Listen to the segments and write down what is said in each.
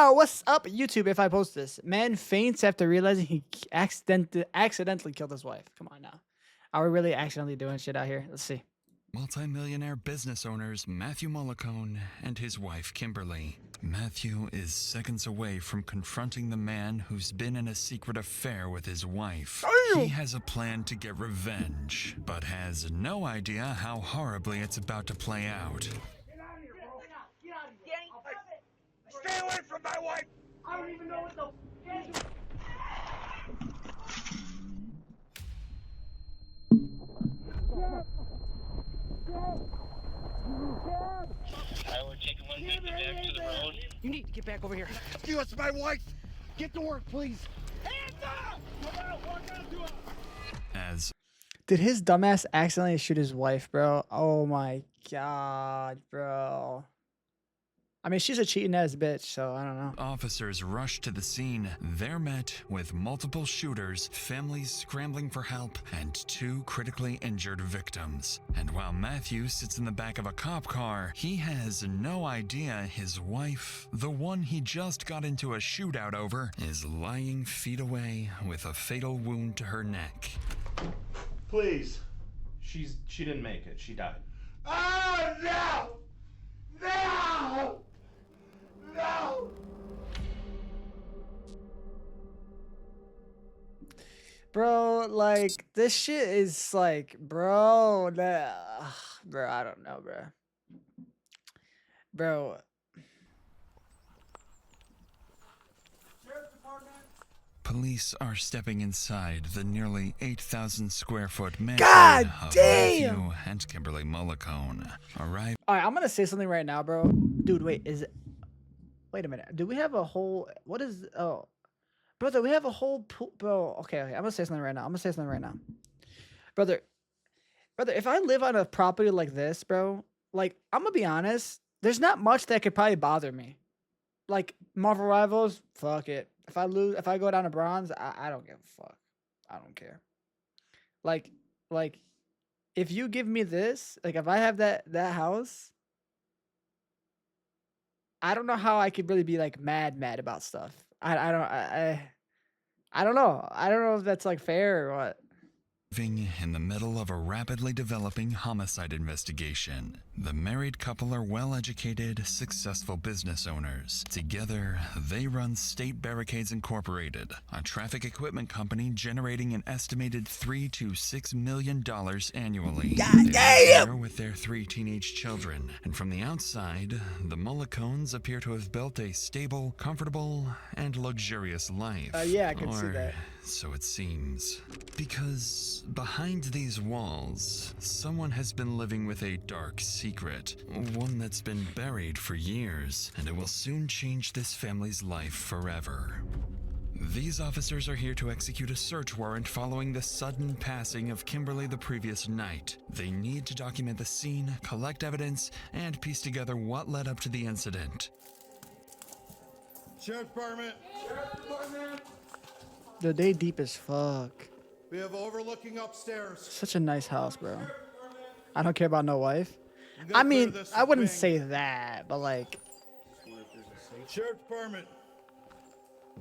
Yo, what's up, YouTube? If I post this, man faints after realizing he accidentally killed his wife. Come on now, are we really accidentally doing shit out here? Let's see. Multi-millionaire business owners Matthew Mollicone and his wife Kimberly. Matthew is seconds away from confronting the man who's been in a secret affair with his wife. He has a plan to get revenge, but has no idea how horribly it's about to play out. Get out of here, bro. Get out of here. Stay away from my wife. I don't even know what the We're taking one victim back to the road. You need to get back over here. You, it's my wife. Get to work, please. Hands up! As Did his dumbass accidentally shoot his wife, bro? Oh my god, bro. I mean, she's a cheating ass bitch, so I don't know. officers rush to the scene, they're met with multiple shooters, families scrambling for help, and 2 critically injured victims. And while Matthew sits in the back of a cop car, he has no idea his wife, the one he just got into a shootout over, is lying feet away with a fatal wound to her neck. Please. She didn't make it. She died. Oh, no! No! No! Bro, like, this shit is like, bro, bro, I don't know, bro. Bro, Police are stepping inside the nearly 8,000 square foot mansion God of damn! Matthew and Kimberly Mollicone. Arrive all right, I'm gonna say something right now, bro. Dude, wait, wait a minute. Do we have a whole, what is, oh, brother, we have a whole pool, bro. Okay, I'm gonna say something right now. Brother, if I live on a property like this, bro, like, I'm gonna be honest, there's not much that could probably bother me. Like, Marvel Rivals, fuck it. If I go down to bronze, I don't give a fuck. I don't care. Like, if you give me this, like, if I have that house, I don't know how I could really be like mad about stuff. I don't know. I don't know if that's like fair or what. in the middle of a rapidly developing homicide investigation. The married couple are well-educated, successful business owners. Together, they run State Barricades Incorporated, a traffic equipment company generating an estimated $3 to $6 million annually. God They live damn! there with their 3 teenage children, and from the outside, the Mollicones appear to have built a stable, comfortable, and luxurious life. Yeah, I can see Or that. so it seems. Because behind these walls, someone has been living with a dark secret, one that's been buried for years, and it will soon change this family's life forever. These officers are here to execute a search warrant following the sudden passing of Kimberly the previous night. They need to document the scene, collect evidence, and piece together what led up to the incident. Sheriff's Department, Dude, they deep as fuck. we have overlooking upstairs. Such a nice house, bro. I don't care about no wife. I'm gonna I mean, clear this I wouldn't wing. say that, but like, Sheriff's Department,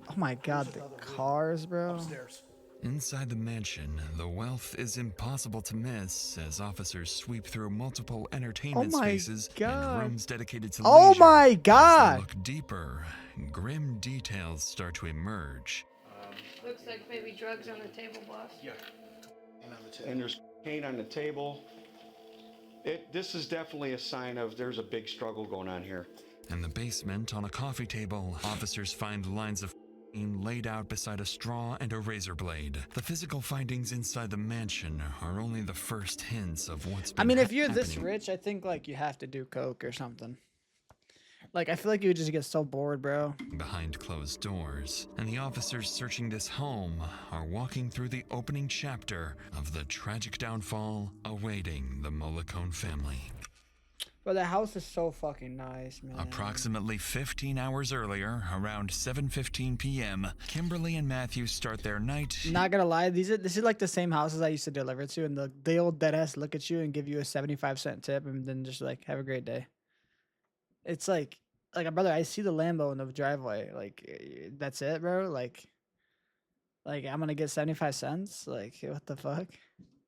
oh my god, the cars, bro. upstairs. Inside the mansion, the wealth is impossible to miss as officers sweep through multiple entertainment Oh my spaces God. and rooms dedicated to Oh leisure. my As they god! look deeper, grim details start to emerge. Looks like maybe drugs on the table, boss. And there's cocaine on the table. This is definitely a sign of there's a big struggle going on here. In the basement, on a coffee table, officers find lines of cocaine laid out beside a straw and a razor blade. The physical findings inside the mansion are only the first hints of what's been I mean, if you're this happening. rich, I think like you have to do coke or something. Like, I feel like you would just get so bored, bro. Behind closed doors, and the officers searching this home are walking through the opening chapter of the tragic downfall awaiting the Mollicone family. Bro, the house is so fucking nice, man. Approximately 15 hours earlier, around 7:15 p.m., Kimberly and Matthew start their night. Not gonna lie, this is like the same houses I used to deliver to, and they old deadass look at you and give you a 75-cent tip, and then just like have a great day. It's like like, brother, I see the Lambo in the driveway. Like, that's it, bro. Like I'm gonna get 75 cents. Like, what the fuck?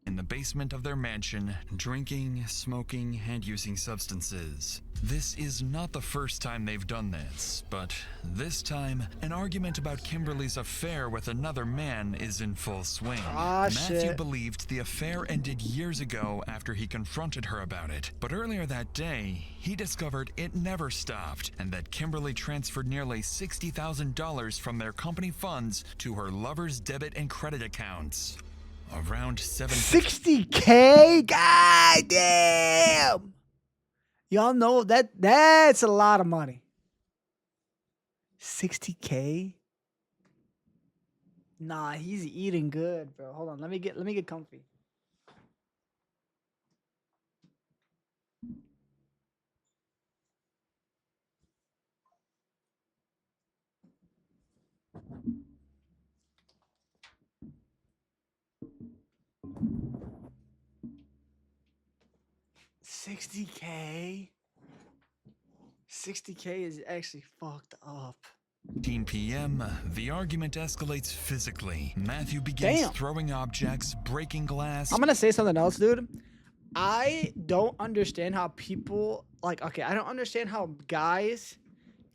In the basement of their mansion, drinking, smoking, and using substances. This is not the first time they've done this, but this time, an argument about Kimberly's affair with another man is in full swing. Matthew Shit. believed the affair ended years ago after he confronted her about it, but earlier that day, he discovered it never stopped and that Kimberly transferred nearly $60,000 from their company funds to her lover's debit and credit accounts. Around 60K? God damn! Y'all know that's a lot of money. 60K? Nah, he's eating good, bro. Hold on, let me get comfy. $60K? 60K is actually fucked up. 10 p.m., the argument escalates physically. Matthew begins Damn. throwing objects, breaking glass. I'm gonna say something else, dude. I don't understand how people like. Okay, I don't understand how guys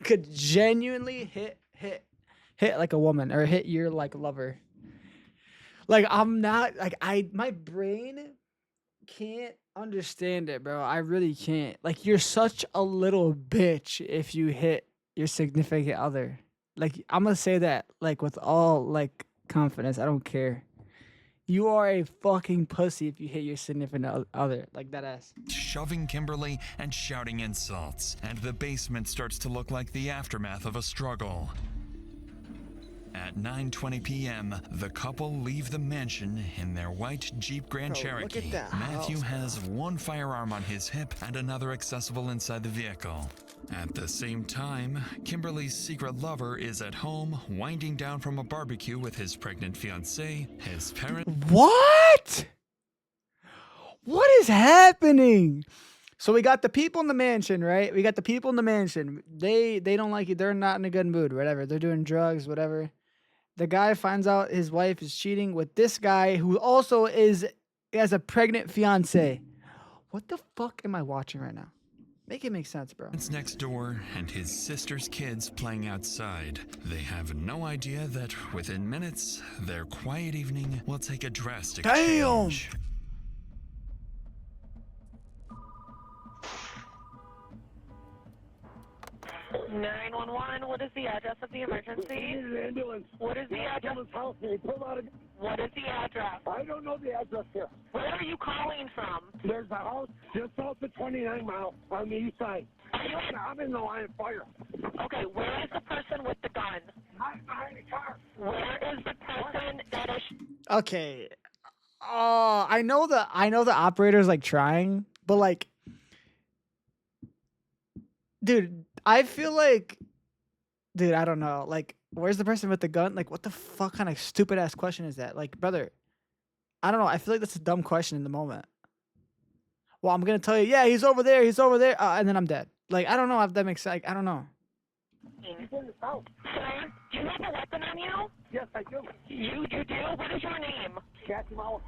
could genuinely hit like a woman or hit your like lover. Like I'm not like my brain can't understand it, bro. I really can't. Like you're such a little bitch if you hit your significant other. Like I'm gonna say that like with all like confidence. I don't care. You are a fucking pussy if you hit your significant other. Like that ass. Shoving Kimberly and shouting insults. And the basement starts to look like the aftermath of a struggle. At 9:20 p.m., the couple leave the mansion in their white Jeep Grand Bro, look Cherokee. at that Matthew house, has one firearm on his hip and another accessible inside the vehicle. At the same time, Kimberly's secret lover is at home, winding down from a barbecue with his pregnant fiancée, his parents. What? What is happening? So we got the people in the mansion, right? We got the people in the mansion. They don't like it. They're not in a good mood, whatever. They're doing drugs, whatever. The guy finds out his wife is cheating with this guy who also has a pregnant fiance. What the fuck am I watching right now? Make it make sense, bro. It's next door and his sister's kids playing outside. They have no idea that within minutes, their quiet evening will take a drastic change. 911, what is the address of the emergency? Ambulance. What is the address? House. They pulled out What is the address? I don't know the address here. Where are you calling from? There's a house just south of 29 Mile on the east side. Are you in? I'm in the line of fire. Okay, where is the person with the gun? I'm behind the car. Where is the person that is... Okay. I know the operator's like trying, but like, dude, I feel like, dude, I don't know. Like, where's the person with the gun? Like, what the fuck kind of stupid ass question is that? Like, brother, I don't know. I feel like that's a dumb question in the moment. Well, I'm gonna tell you, yeah, he's over there, and then I'm dead. Like, I don't know if that makes sense. Like, I don't know. He's in the house. Sir, do you have a weapon on you? Yes, I do. You do? What is your name? Catch him out.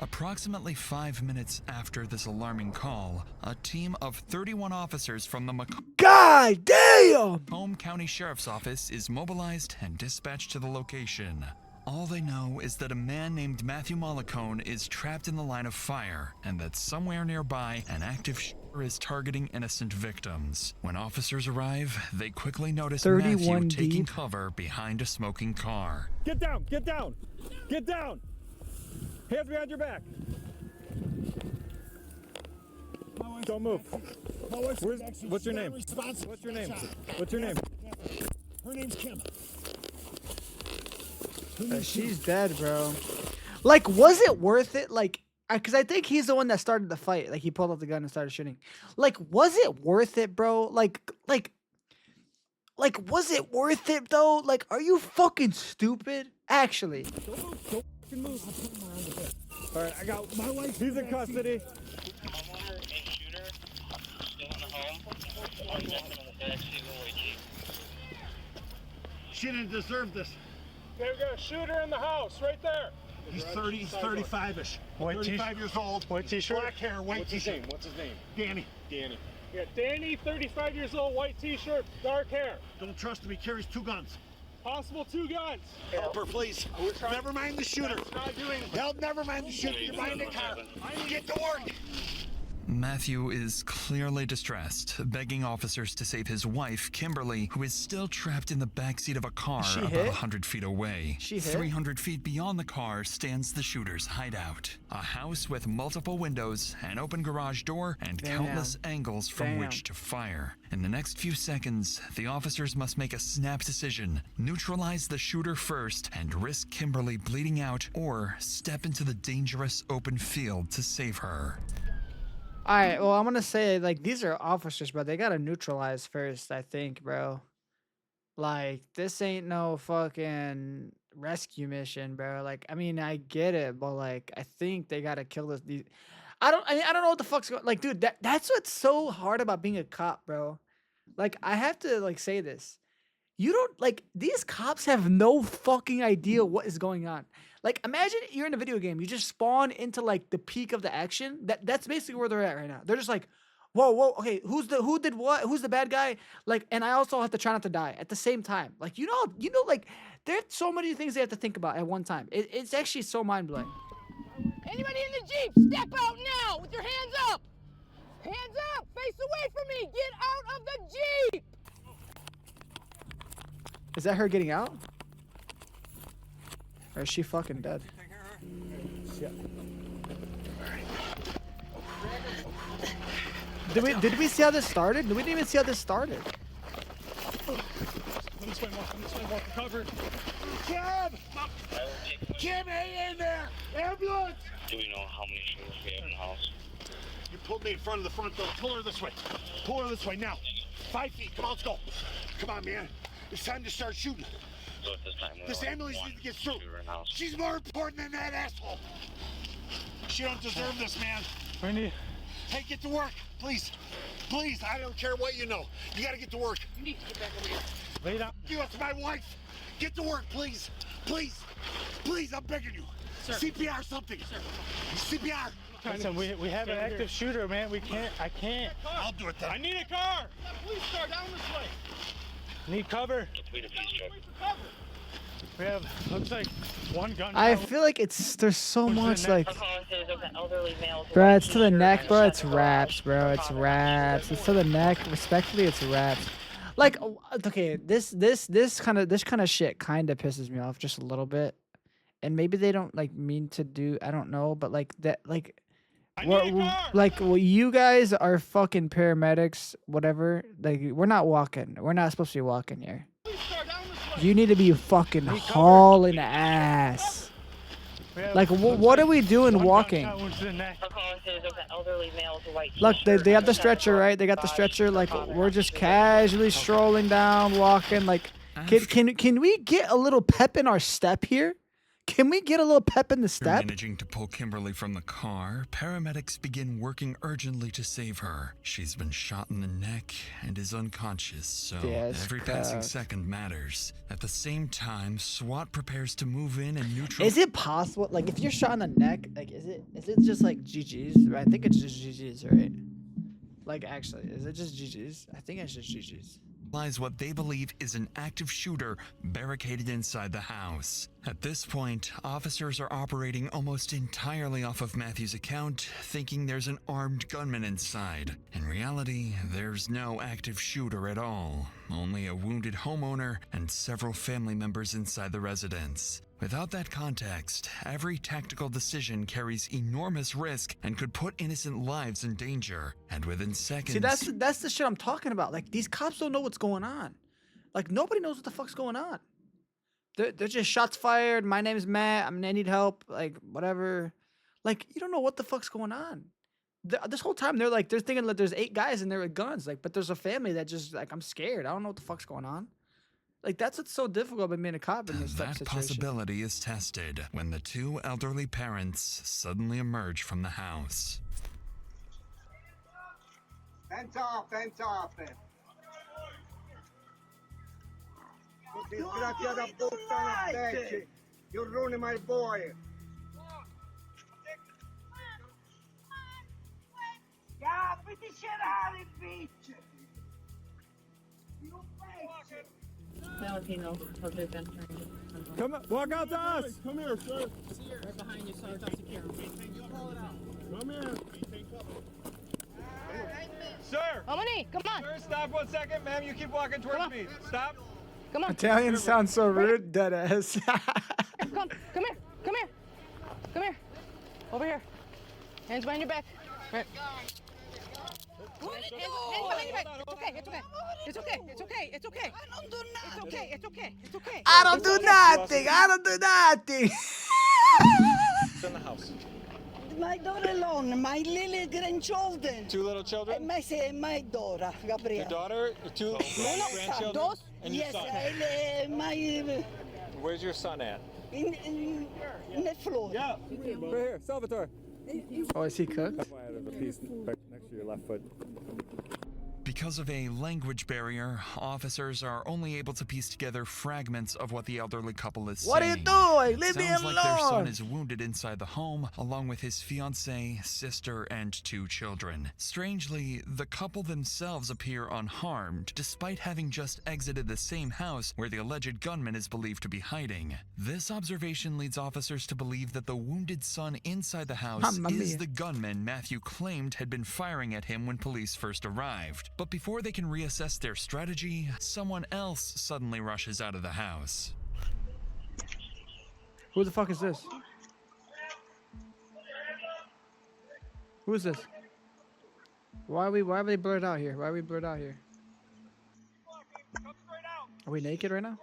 Approximately 5 minutes after this alarming call, a team of 31 officers from the God damn! Macomb County Sheriff's Office is mobilized and dispatched to the location. All they know is that a man named Matthew Mollicone is trapped in the line of fire, and that somewhere nearby, an active shooter is targeting innocent victims. When officers arrive, they quickly notice 31 Matthew taking deep. cover behind a smoking car. Get down! Get down! Get down! Hands behind your back. Don't move. What's your name? What's your name? What's your name? Her name's Kim. She's dead, bro. Like, was it worth it? Like, because I think he's the one that started the fight. Like, he pulled out the gun and started shooting. Like, was it worth it, bro? Like, was it worth it though? Like, are you fucking stupid? Actually. Don't fucking move. All right, I got my wife. He's in custody. Homeowner and shooter still in the home. I'm checking on the backseat of a white Jeep. She didn't deserve this. They've got a shooter in the house, right there. He's 30, he's 35-ish. White 35 years old. White t-shirt. Black hair, white What's his t-shirt. name? What's his name? Danny. Danny. Yeah, Danny, 35 years old, white t-shirt, dark hair. Don't trust him, he carries 2 guns. Possible 2 guns. Help her, please. Never mind the shooter. Help, never mind the shooter. You're behind the car. Get to work. Matthew is clearly distressed, begging officers to save his wife, Kimberly, who is still trapped in the backseat of a car She about hit? 100 feet away. She hit? 300 feet beyond the car stands the shooter's hideout. A house with multiple windows, an open garage door, and Damn. countless angles from Damn. which to fire. In the next few seconds, the officers must make a snap decision: neutralize the shooter first and risk Kimberly bleeding out, or step into the dangerous open field to save her. All right, well, I'm gonna say like these are officers, bro. They gotta neutralize first, I think, bro. Like this ain't no fucking rescue mission, bro. Like, I mean, I get it, but like, I think they gotta kill this. I don't know what the fuck's going. Like, dude, that's what's so hard about being a cop, bro. Like, I have to like say this. You don't like these cops have no fucking idea what is going on. Like, imagine you're in a video game, you just spawn into like the peak of the action. That's basically where they're at right now. They're just like, whoa, okay, who did what? Who's the bad guy? Like, and I also have to try not to die at the same time. Like, you know, like there's so many things they have to think about at one time. It's actually so mind blowing. Anybody in the Jeep, step out now with your hands up! Hands up! Face away from me! Get out of the Jeep! Is that her getting out? Or is she fucking dead? Yeah. Did we see how this started? We didn't even see how this started. This way, walk, cover. Kim, hang in there! Ambulance! Do we know how many shooters we have in the house? You pulled me in front of the front door. Pull her this way. Pull her this way now. 5 feet. Come on, let's go. Come on, man. It's time to start shooting. So at this time, we This only have ambulance one needs to get through. shooter in the house. She's more important than that asshole. She don't deserve this, man. Randy. Hey, get to work, please. Please, I don't care what you know. You gotta get to work. You need to get back over here. Lay down. You, it's my wife. Get to work, please. Please. Please, I'm begging you. Sir. CPR something. CPR. Listen, we have an active shooter, man. I can't. I'll do it then. I need a car. Police car down this way. Need cover. We need a police truck. Wait for cover. We have, looks like one gun. I feel like there's so much like, I'm calling to the elderly male. bro, it's to the neck, bro. It's raps, bro. It's raps. It's to the neck. Respectfully, it's raps. Like, okay, this kind of shit kind of pisses me off just a little bit, and maybe they don't like mean to do. I don't know, but like that, like. Well, you guys are fucking paramedics, whatever. Like, we're not walking. We're not supposed to be walking here. You need to be fucking hauling ass. Like, what are we doing walking? I'm calling to the elderly male with a white Look, t-shirt. they have the stretcher, right? They got the stretcher. Like, we're just casually strolling down, walking. Like, can we get a little pep in our step here? Can we get a little pep in the step? Managing to pull Kimberly from the car, paramedics begin working urgently to save her. She's been shot in the neck and is unconscious, so every passing second matters. At the same time, SWAT prepares to move in and neutralize. Is it possible? Like, if you're shot in the neck, like, is it just like GG's? I think it's just GG's, right? Like, actually, is it just GG's? I think it's just GG's. What they believe is an active shooter barricaded inside the house. At this point, officers are operating almost entirely off of Matthew's account, thinking there's an armed gunman inside. In reality, there's no active shooter at all, only a wounded homeowner and several family members inside the residence. Without that context, every tactical decision carries enormous risk and could put innocent lives in danger. And within seconds... See, that's the shit I'm talking about. Like, these cops don't know what's going on. Like, nobody knows what the fuck's going on. They're just shots fired. My name is Matt. I need help. Like, whatever. Like, you don't know what the fuck's going on. This whole time, they're thinking that there's 8 guys in there with guns. Like, but there's a family that just, like, I'm scared. I don't know what the fuck's going on. Like, that's what's so difficult about being a cop in this type of That situation. possibility is tested when the 2 elderly parents suddenly emerge from the house. Hands off, hands off. Disgraziata puttana bitch. You're ruining my boy. Capiti cerare, bitch. You bitch. Valentino, other than Come on, walk out to us. Come here, sir. Right behind you, so it's secure. Come here. Sir. Amani, come on. Sir, stop 1 second, ma'am. You keep walking towards me. Stop. Come on. Italian sounds so rude. Dead ass. Come here. Come here. Come here. Over here. Hands behind your back. Right. Hands behind your back. It's okay. It's okay. It's okay. I don't do nothing. It's okay. I don't do nothing. I don't do nothing. In the house. My daughter alone, my little grandchildren. 2 little children. My daughter, Gabriel. Your daughter, 2 grandchildren, Dos. and your Yes, son. my Where's your son at? in the floor. Yeah. Right here, Salvatore. Oh, is he cooked? That's why there's a piece right next to your left foot. Because of a language barrier, officers are only able to piece together fragments of what the elderly couple is What are you saying. doing? Leave me Sounds like their son alone. is wounded inside the home, along with his fiancée, sister, and 2 children. Strangely, the couple themselves appear unharmed, despite having just exited the same house where the alleged gunman is believed to be hiding. This observation leads officers to believe that the wounded son inside the house Mamma is mia. the gunman Matthew claimed had been firing at him when police first arrived. But before they can reassess their strategy, someone else suddenly rushes out of the house. Who the fuck is this? Who is this? Why are they blurred out here? Why are we blurred out here? Are we naked right now?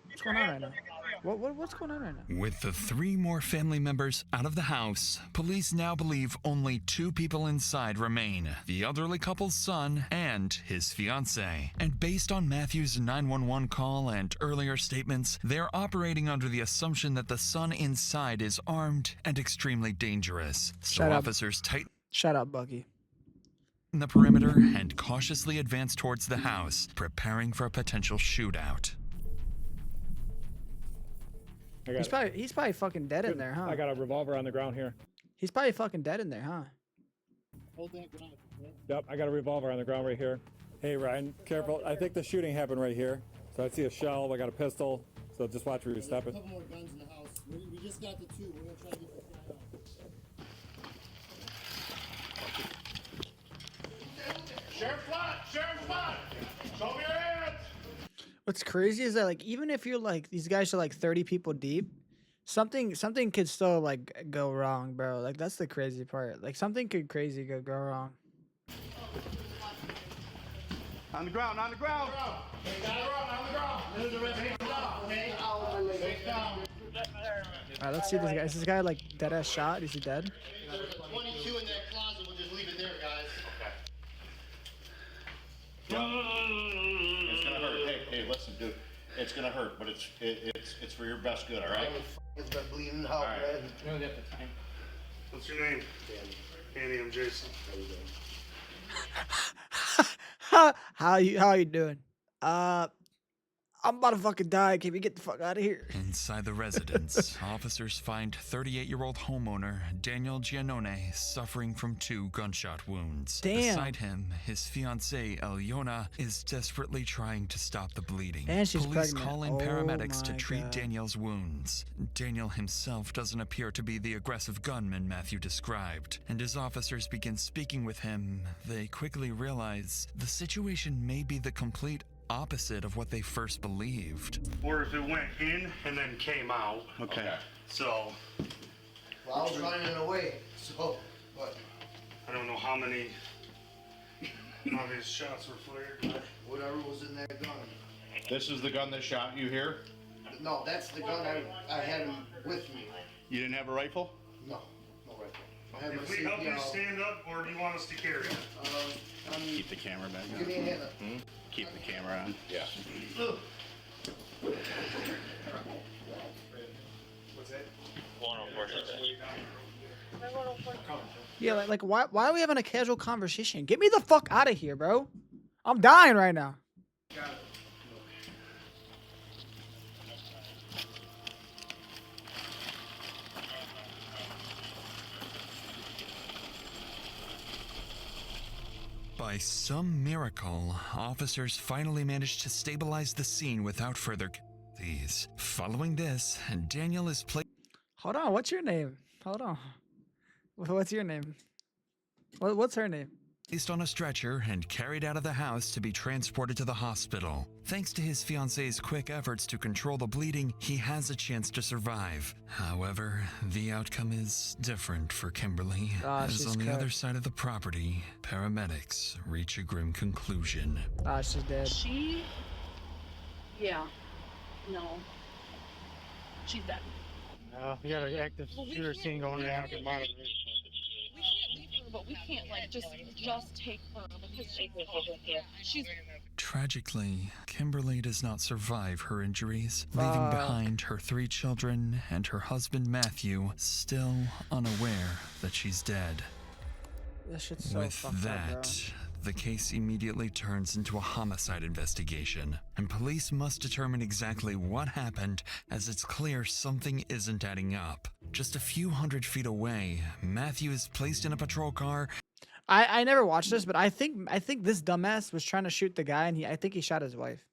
What's going on right now? What's going on right now? With the 3 more family members out of the house, police now believe only 2 people inside remain: the elderly couple's son and his fiancée. And based on Matthew's 911 call and earlier statements, they're operating under the assumption that the son inside is armed and extremely dangerous. So Shut up. officers tighten Shut up, Bucky. the perimeter and cautiously advance towards the house, preparing for a potential shootout. He's probably fucking dead in there, huh? I got a revolver on the ground here. He's probably fucking dead in there, huh? Yep, I got a revolver on the ground right here. Hey, Ryan, careful. I think the shooting happened right here. So I see a shell. I got a pistol. So just watch where you're stepping. A couple more guns in the house. We just got the 2. We're gonna try to get the shot out. Sheriff Flat! Show me your hands! What's crazy is that, like, even if you're like, these guys are like 30 people deep, something could still like go wrong, bro. Like, that's the crazy part. Like, something could crazy go wrong. On the ground. On the ground. There's a red hand down, okay? Face down. Alright, let's see this guy. Is this guy like dead ass shot? Is he dead? There's a 22 in that closet. We'll just leave it there, guys. It's gonna hurt. Hey, listen, dude. It's gonna hurt, but it's for your best good, all right? It's been bleeding out, man. What's your name? Danny, I'm Jason. How you doing? I'm about to fucking die. Can we get the fuck out of here? Inside the residence, officers find 38-year-old homeowner Daniel Giannone suffering from 2 gunshot wounds. Damn. Beside him, his fiancée Eliona is desperately trying to stop the bleeding. And she's Police pregnant. call in Oh paramedics to my treat God. Daniel's wounds. Daniel himself doesn't appear to be the aggressive gunman Matthew described, and as officers begin speaking with him, they quickly realize the situation may be the complete opposite of what they first believed. Or if it went in and then came out. Okay. So, Well, I was running away, so, but I don't know how many obvious shots were fired. whatever was in that gun. This is the gun that shot you here? No, that's the gun I had with me. You didn't have a rifle? No rifle. I have If my we help you CPR. stand up, or do you want us to carry it? Keep the camera back on. Give me a hand. Keep the camera on. Yeah. One unfortunate. Yeah, like why are we having a casual conversation? Get me the fuck out of here, bro. I'm dying right now. By some miracle, officers finally managed to stabilize the scene without further casualties. Following this, Daniel is placed. Hold on, what's your name? Hold on. What's your name? What's her name? Placed on a stretcher and carried out of the house to be transported to the hospital. Thanks to his fiance's quick efforts to control the bleeding, he has a chance to survive. However, the outcome is different for Kimberly, as she's on the cut. other side of the property, paramedics reach a grim conclusion. She's dead. Yeah. No. She's dead. We got an active shooter scene going on. We can't leave her, but we can't just take her because she's. Tragically, Kimberly does not survive her injuries, leaving behind her 3 children and her husband Matthew, still unaware that she's dead. That shit's so With fucked that, up, bro. the case immediately turns into a homicide investigation, and police must determine exactly what happened, as it's clear something isn't adding up. Just a few hundred feet away, Matthew is placed in a patrol car. I never watched this, but I think this dumbass was trying to shoot the guy, and I think he shot his wife.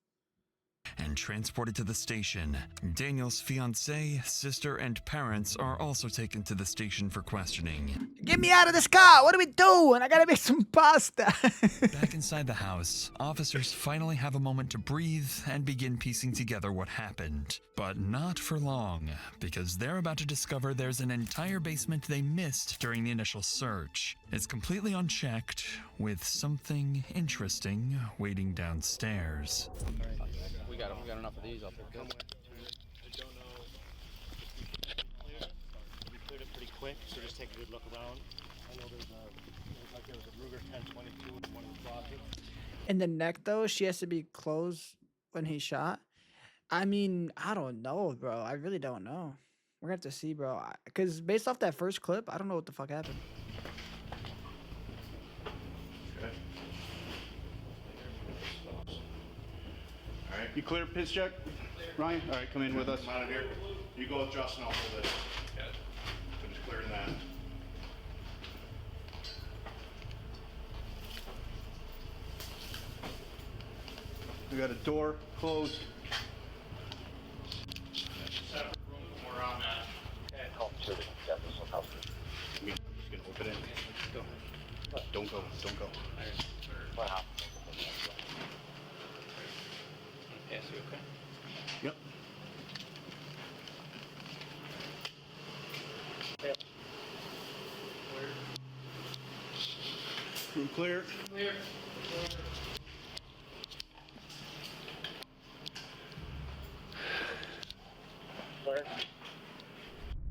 And transported to the station. Daniel's fiancée, sister, and parents are also taken to the station for questioning. Get me out of this car! What are we doing? I gotta make some pasta. Back inside the house, officers finally have a moment to breathe and begin piecing together what happened. But not for long, because they're about to discover there's an entire basement they missed during the initial search. It's completely unchecked, with something interesting waiting downstairs. We got enough of these. I'll pick them. I don't know. We cleared it pretty quick, so just take a good look around. I know there's a Ruger 1022 in one of the closets. In the neck, though, she has to be closed when he shot. I mean, I don't know, bro. I really don't know. We're gonna have to see, bro. Because based off that first clip, I don't know what the fuck happened. Okay. All right, you clear pitch check? Ryan? All right, come in with us. Come out of here. You go with Justin, I'll hold it. Yeah. Finish clearing that. We got a door closed. Separate room from where I'm at. And help to the house. I'm just gonna open it. Go. Don't go. Don't go. Wow. Yes, you okay? Yep. Room clear. Clear.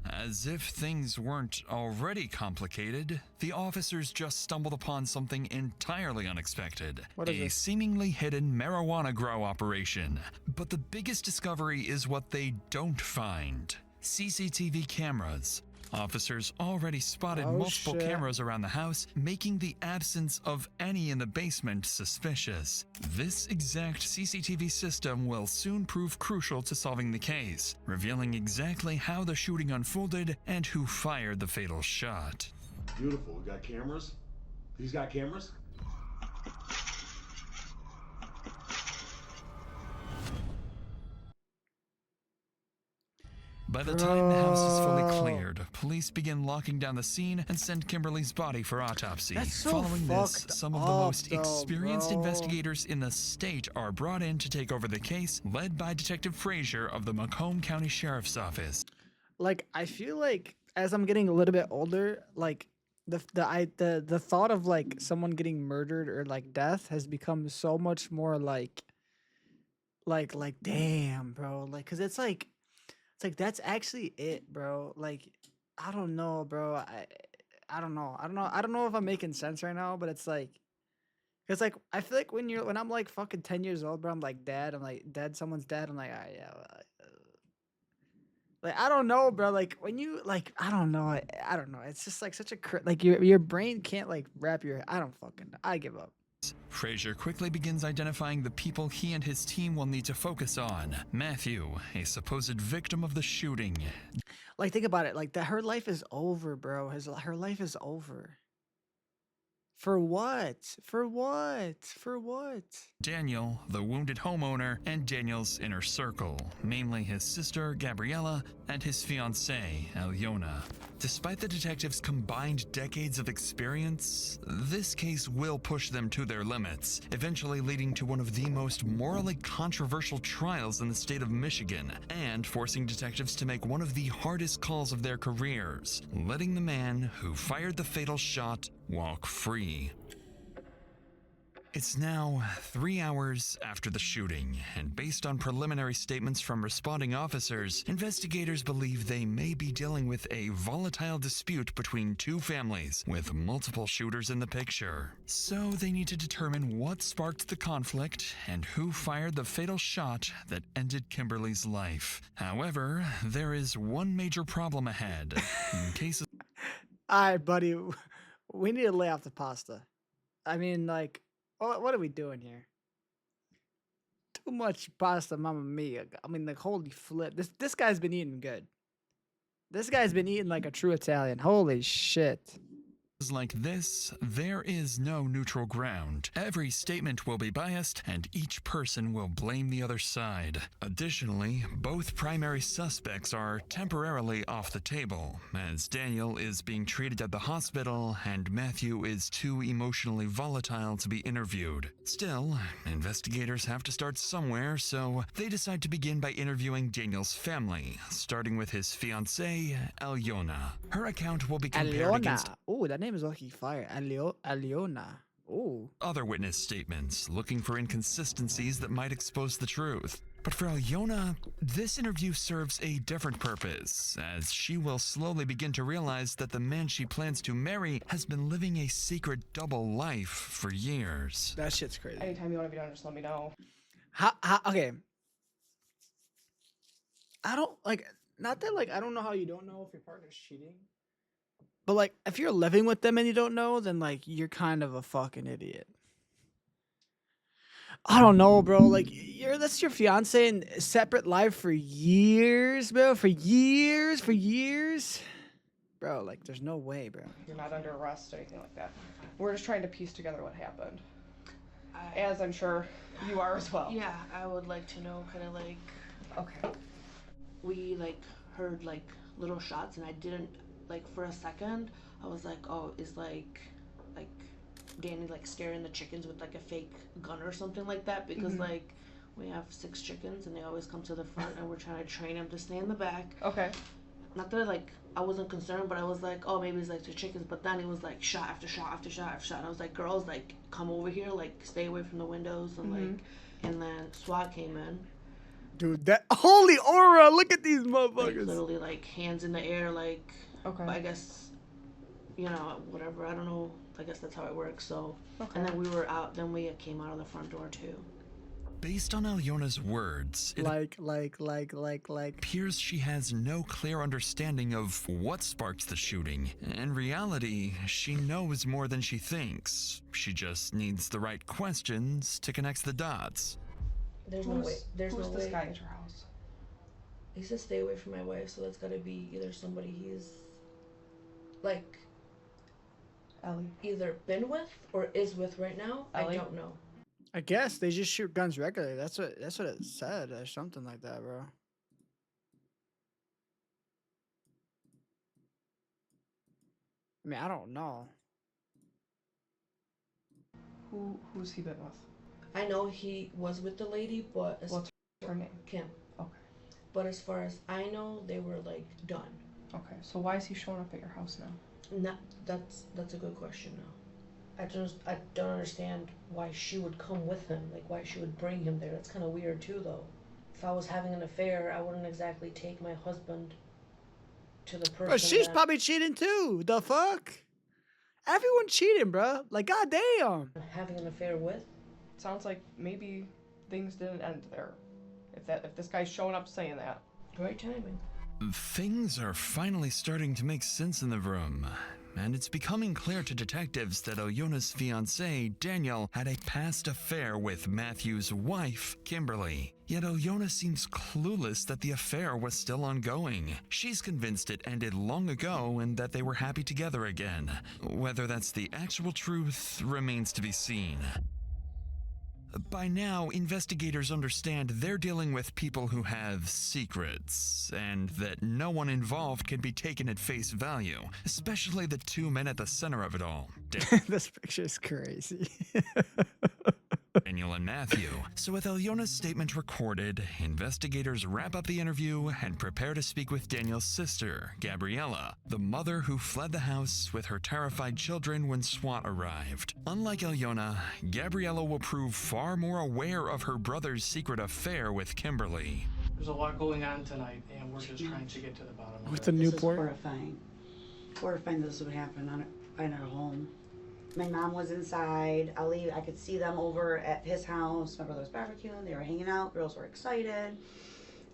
As if things weren't already complicated, the officers just stumbled upon something entirely unexpected. What is a this? seemingly hidden marijuana grow operation. But the biggest discovery is what they don't find. CCTV cameras. Officers already spotted Oh, multiple shit. cameras around the house, making the absence of any in the basement suspicious. This exact CCTV system will soon prove crucial to solving the case, revealing exactly how the shooting unfolded and who fired the fatal shot. Beautiful. We got cameras. These got cameras? By the time the house is fully cleared, police begin locking down the scene and send Kimberly's body for autopsy. That's so Following this, fucked some of the up, most though, experienced bro. investigators in the state are brought in to take over the case, led by Detective Frazier of the Macomb County Sheriff's Office. Like, I feel like as I'm getting a little bit older, like the thought of like someone getting murdered or like death has become so much more like damn, bro. Like, cause it's like that's actually it, bro. Like, I don't know, bro. I don't know. I don't know if I'm making sense right now, but it's like I feel like when I'm like fucking 10 years old, bro, I'm like dead. I'm like dead. Someone's dead. I'm like, yeah. Like I don't know, bro. Like when you like, I don't know. I don't know. It's just like such a like your brain can't like wrap your. I don't fucking. I give up. Frazier quickly begins identifying the people he and his team will need to focus on. Matthew, a supposed victim of the shooting. Like think about it. Like that, her life is over, bro. Her life is over. For what? For what? For what? Daniel, the wounded homeowner, and Daniel's inner circle, mainly his sister, Gabriella, and his fiancée, Alyona. Despite the detectives' combined decades of experience, this case will push them to their limits, eventually leading to one of the most morally controversial trials in the state of Michigan, and forcing detectives to make one of the hardest calls of their careers, letting the man who fired the fatal shot walk free. It's now 3 hours after the shooting, and based on preliminary statements from responding officers, investigators believe they may be dealing with a volatile dispute between two families, with multiple shooters in the picture. So they need to determine what sparked the conflict and who fired the fatal shot that ended Kimberly's life. However, there is one major problem ahead. In case of All right, buddy. We need to lay off the pasta. I mean, like, what are we doing here? Too much pasta, mamma mia. I mean, like, holy flip. This guy's been eating good. This guy's been eating like a true Italian. Holy shit. like this, there is no neutral ground. Every statement will be biased, and each person will blame the other side. Additionally, both primary suspects are temporarily off the table, as Daniel is being treated at the hospital and Matthew is too emotionally volatile to be interviewed. Still, investigators have to start somewhere, so they decide to begin by interviewing Daniel's family, starting with his fiancée, Alyona. Her account will be compared against Oh, that name is lucky fire. Alyona. Oh. other witness statements, looking for inconsistencies that might expose the truth. But for Alyona, this interview serves a different purpose, as she will slowly begin to realize that the man she plans to marry has been living a secret double life for years. That shit's crazy. Anytime you want to be done, just let me know. Okay. I don't, like, not that, like, I don't know how you don't know if your partner's cheating. But, like, if you're living with them and you don't know, then, like, you're kind of a fucking idiot. I don't know, bro. Like, that's your fiance in separate life for years, bro. For years. Bro, like, there's no way, bro. You're not under arrest or anything like that. We're just trying to piece together what happened. As I'm sure you are as well. Yeah, I would like to know, kind of like... Okay. We, like, heard, like, little shots, and I didn't... Like, for a second, I was like, oh, is, like, Danny, like, scaring the chickens with, like, a fake gun or something like that? Because, like, we have 6 chickens, and they always come to the front, and we're trying to train them to stay in the back. Okay. Not that, I wasn't concerned, but I was like, oh, maybe it's, like, the chickens. But then it was, like, shot after shot after shot after shot. And I was like, girls, like, come over here, like, stay away from the windows, and, like, and then SWAT came in. Dude, that holy aura! Look at these motherfuckers. Like, literally, like, hands in the air, like... Okay. I guess, you know, whatever. I don't know. I guess that's how it works. So, and then we were out. Then we came out of the front door too. Based on Alyona's words, it appears she has no clear understanding of what sparked the shooting. In reality, she knows more than she thinks. She just needs the right questions to connect the dots. There's no way. There's no way. Who's this guy at your house? He said stay away from my wife, so that's gotta be either somebody he's, like, Ellie. either been with or is with right now. Ellie? I don't know. I guess they just shoot guns regularly. That's what it said, or something like that, bro. I mean, I don't know. Who's he been with? I know he was with the lady, but What's her name? Kim. Okay. But as far as I know, they were like done. Okay. So why is he showing up at your house now? Not, that's a good question now. I don't understand why she would come with him, like why she would bring him there. That's kind of weird too, though. If I was having an affair, I wouldn't exactly take my husband to the person. Bro, she's probably cheating too. The fuck? Everyone cheating, bro. Like, goddamn. Having an affair with? Sounds like maybe things didn't end there. If this guy's showing up saying that. Right timing. Things are finally starting to make sense in the room, and it's becoming clear to detectives that Alyona's fiancé, Daniel, had a past affair with Matthew's wife, Kimberly. Yet Alyona seems clueless that the affair was still ongoing. She's convinced it ended long ago and that they were happy together again. Whether that's the actual truth remains to be seen. By now, investigators understand they're dealing with people who have secrets, and that no one involved can be taken at face value, especially the two men at the center of it all, This picture is crazy. Daniel and Matthew. So with Alyona's statement recorded, investigators wrap up the interview and prepare to speak with Daniel's sister, Gabriella, the mother who fled the house with her terrified children when SWAT arrived. Unlike Alyona, Gabriella will prove far more aware of her brother's secret affair with Kimberly. There's a lot going on tonight, and we're just trying to get to the bottom of it. With the Newport. Horrifying. Horrifying this would happen in our home. My mom was inside. I could see them over at his house. My brother was barbecuing. They were hanging out. Girls were excited.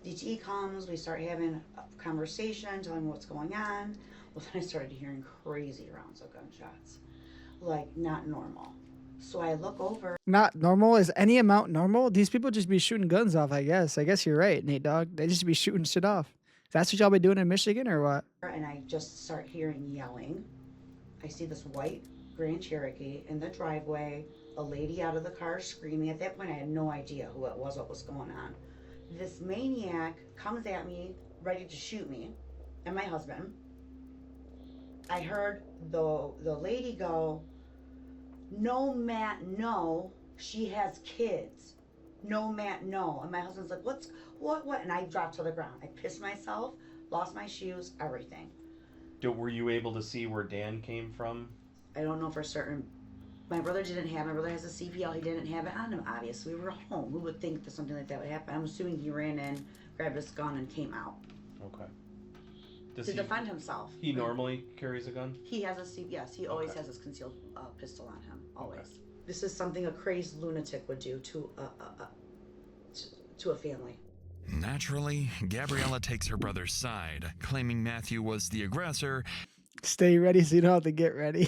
DTE comes. We start having a conversation, telling me what's going on. Well, then I started hearing crazy rounds of gunshots. Like, not normal. So I look over. Not normal? Is any amount normal? These people just be shooting guns off, I guess. I guess you're right, Nate Dogg. They just be shooting shit off. That's what y'all be doing in Michigan or what? And I just start hearing yelling. I see this white Grand Cherokee in the driveway, a lady out of the car screaming. At that point, I had no idea who it was, what was going on. This maniac comes at me, ready to shoot me, and my husband. I heard the lady go, "No, Matt, no, she has kids. No, Matt, no." And my husband's like, what? And I dropped to the ground. I pissed myself, lost my shoes, everything. Were you able to see where Dan came from? I don't know for certain. My brother has a CPL. He didn't have it on him, obviously. We were home. Who would think that something like that would happen? I'm assuming he ran in, grabbed his gun, and came out. Okay. To defend himself. He normally carries a gun? He has a yes, he always has his concealed pistol on him, always. Okay. This is something a crazed lunatic would do to a family. Naturally, Gabriella takes her brother's side, claiming Matthew was the aggressor. Stay ready so you don't have to get ready.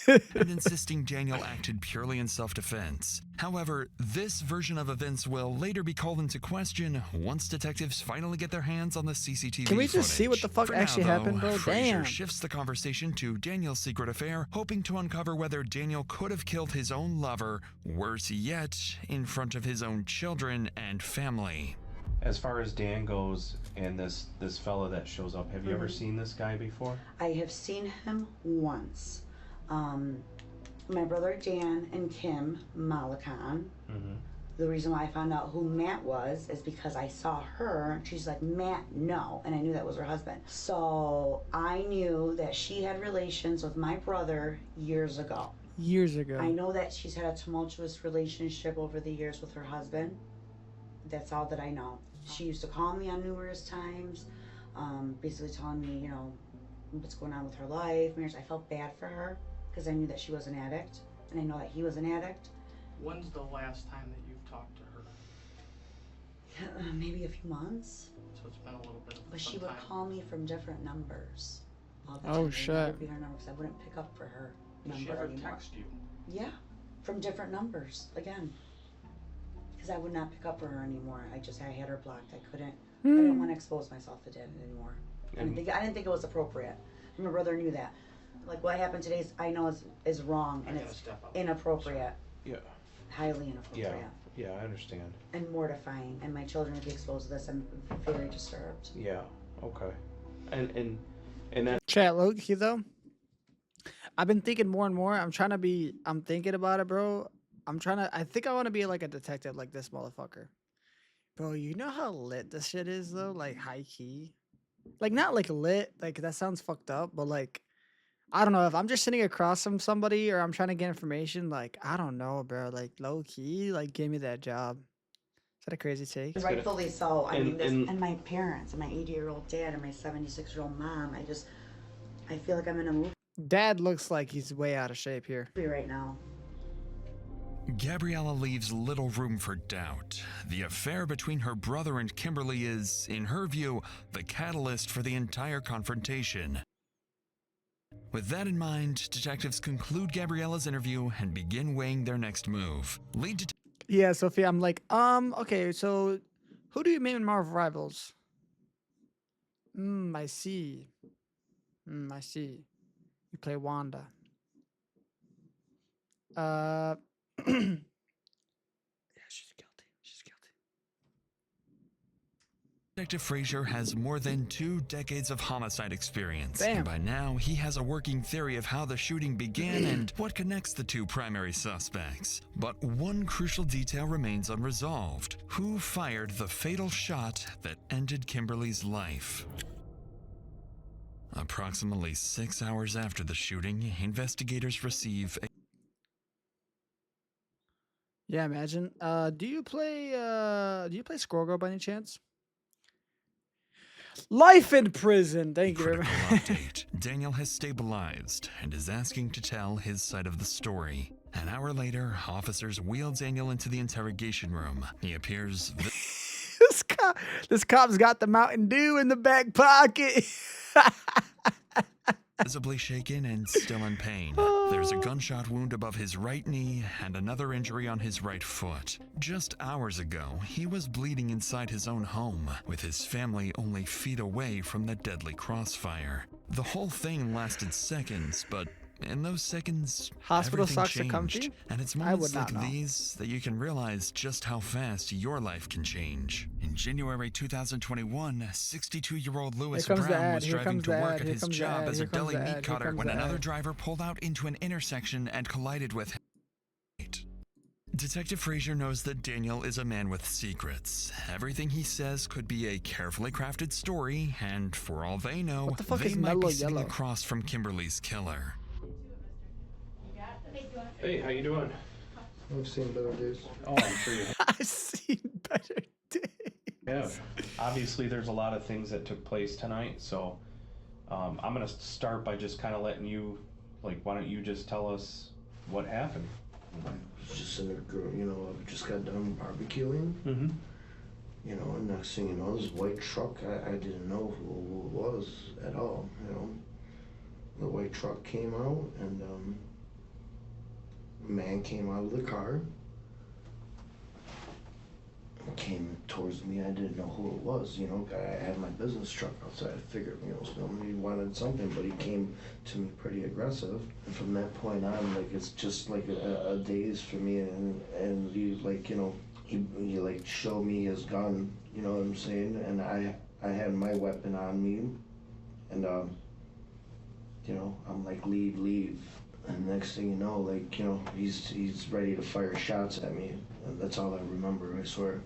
And insisting Daniel acted purely in self-defense. However, this version of events will later be called into question once detectives finally get their hands on the CCTV Can we just see what the fuck For actually now, happened, bro? Frazier Damn. shifts the conversation to Daniel's secret affair, hoping to uncover whether Daniel could have killed his own lover, worse yet, in front of his own children and family. As far as Dan goes and this fella that shows up, have you ever seen this guy before? I have seen him once. My brother Dan and Kim Malakan. The reason why I found out who Matt was is because I saw her. She's like, "Matt, no," and I knew that was her husband. So I knew that she had relations with my brother years ago. Years ago. I know that she's had a tumultuous relationship over the years with her husband. That's all that I know. She used to call me on numerous times, basically telling me, you know, what's going on with her life, marriage. I felt bad for her because I knew that she was an addict, and I know that he was an addict. When's the last time that you've talked to her? Maybe a few months. So it's been a little bit of But some she would time. call me from different numbers. All the Oh, time. shit. It would be her number because I wouldn't pick up for her Does she number ever anymore. text you? Yeah, from different numbers again. Because I would not pick up for her anymore. I had her blocked. I didn't want to expose myself to that anymore. I didn't think it was appropriate. My brother knew that. Like what happened today is I know is wrong and it's inappropriate. Yeah. Highly inappropriate. Yeah, I understand. And mortifying. And my children would be exposed to this. I'm very disturbed. Yeah. Okay. And that. Chat, low-key though, I've been thinking more and more. I'm thinking about it, bro. I think I want to be like a detective like this motherfucker. Bro, you know how lit this shit is though? Like high key. Like not like lit, like that sounds fucked up, but like I don't know, if I'm just sitting across from somebody or I'm trying to get information, like I don't know, bro. Like low key, like give me that job. Is that a crazy take? Rightfully so. I mean, and my parents, and my 80-year-old dad, and my 76-year-old mom. I feel like I'm in a movie Dad looks like he's way out of shape here. right now. Gabriella leaves little room for doubt. The affair between her brother and Kimberly is, in her view, the catalyst for the entire confrontation. With that in mind, detectives conclude Gabriella's interview and begin weighing their next move. Yeah, Sophia, I'm like, okay, so who do you name in Marvel Rivals? I see. I see. You play Wanda. Yeah, she's guilty. She's guilty. Detective Frazier has more than 2 decades of homicide experience. Damn. And by now, he has a working theory of how the shooting began and what connects the 2 primary suspects. But one crucial detail remains unresolved. Who fired the fatal shot that ended Kimberly's life? Approximately 6 hours after the shooting, investigators receive a Yeah, imagine. Do you play Squirrel Girl by any chance? Life in prison. Thank you very much. critical update. Daniel has stabilized and is asking to tell his side of the story. An hour later, officers wheel Daniel into the interrogation room. He appears This cop's got the Mountain Dew in the back pocket. visibly shaken and still in pain. There's a gunshot wound above his right knee and another injury on his right foot. Just hours ago, he was bleeding inside his own home, with his family only feet away from the deadly crossfire. The whole thing lasted seconds, but in those seconds, Hospital everything socks are changed. comfy? And it's I moments would not like know. these that you can realize just how fast your life can change. In January 2021, 62-year-old Lewis Here comes the Brown ad, was here driving comes to the work ad, at here his comes the job ad, as a here comes deli the ad, meat here cutter comes when the another ad. driver pulled out into an intersection and collided with him. Detective Frazier knows that Daniel is a man with secrets. Everything he says could be a carefully crafted story, and for all they know, What the fuck they is might be mellow sitting yellow? across from Kimberly's killer. Hey, how you doing? I've seen better days. Oh, I'm sure you I've seen better days. have. Obviously, there's a lot of things that took place tonight, so I'm gonna start by just kind of letting you, why don't you just tell us what happened? It's just in a girl, I just got done barbecuing. Mm-hmm. And next thing you know, this white truck, I didn't know who it was at all, The white truck came out and a man came out of the car. Came towards me. I didn't know who it was, I had my business truck outside. I figured, somebody wanted something, but he came to me pretty aggressive. And from that point on, it's just like a daze for me. And he, he showed me his gun, you know what I'm saying? And I had my weapon on me. And, I'm like, leave. And next thing you know, he's ready to fire shots at me. And that's all I remember, I swear.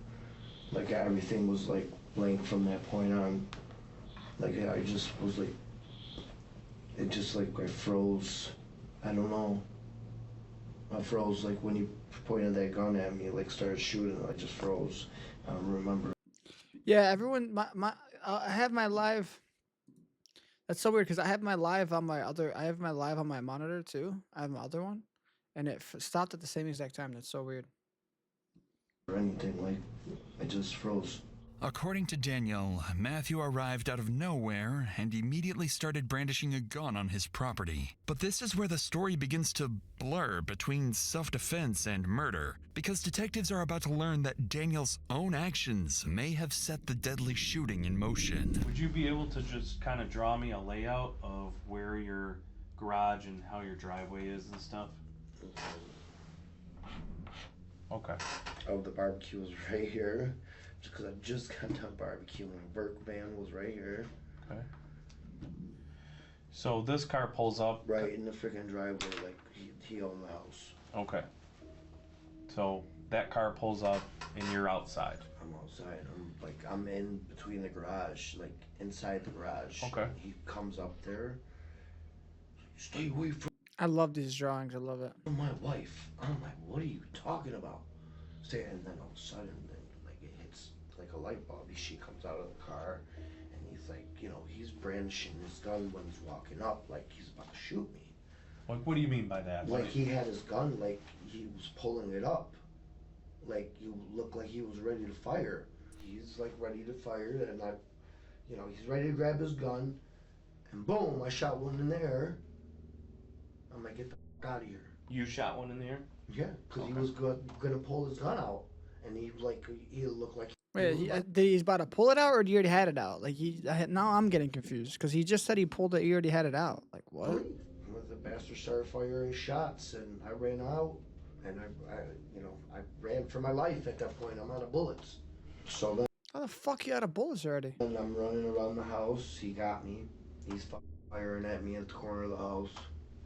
Everything was blank from that point on. I just was it just I froze. I don't know. I froze when he pointed that gun at me, started shooting, I just froze. I don't remember. Yeah, everyone, I have my live. That's so weird because I have my live on my I have my live on my monitor too. I have my other one, and it stopped at the same exact time. That's so weird. Or anything, I just froze. According to Daniel, Matthew arrived out of nowhere and immediately started brandishing a gun on his property. But this is where the story begins to blur between self-defense and murder, because detectives are about to learn that Daniel's own actions may have set the deadly shooting in motion. Would you be able to just kind of draw me a layout of where your garage and how your driveway is and stuff? Okay. Oh, the barbecue was right here. Because I just got done barbecuing. Work van was right here. Okay. So this car pulls up. Right in the freaking driveway, he owned the house. Okay. So that car pulls up and you're outside. I'm outside. I'm in between the garage, inside the garage. Okay. He comes up there. Stay away from I love these drawings. I love it. my wife. I'm like, what are you talking about? And then all of a sudden, it hits like a light bulb. She comes out of the car, and he's he's brandishing his gun when he's walking up, like he's about to shoot me. Like, what do you mean by that? Like he had his gun, like he was pulling it up. Like you looked like he was ready to fire. He's like ready to fire, and he's ready to grab his gun, and boom, I shot one in the air. I'm like, get the fuck out of here. You shot one in the air? Yeah, because he was gonna pull his gun out, and he looked like. Wait, he's about to pull it out, or you already had it out? Like now I'm getting confused because he just said he pulled it. He already had it out. Like what? The bastard started firing shots, and I ran out, and I ran for my life at that point. I'm out of bullets. So then. How the fuck you out of bullets already? And I'm running around the house. He got me. He's firing at me at the corner of the house.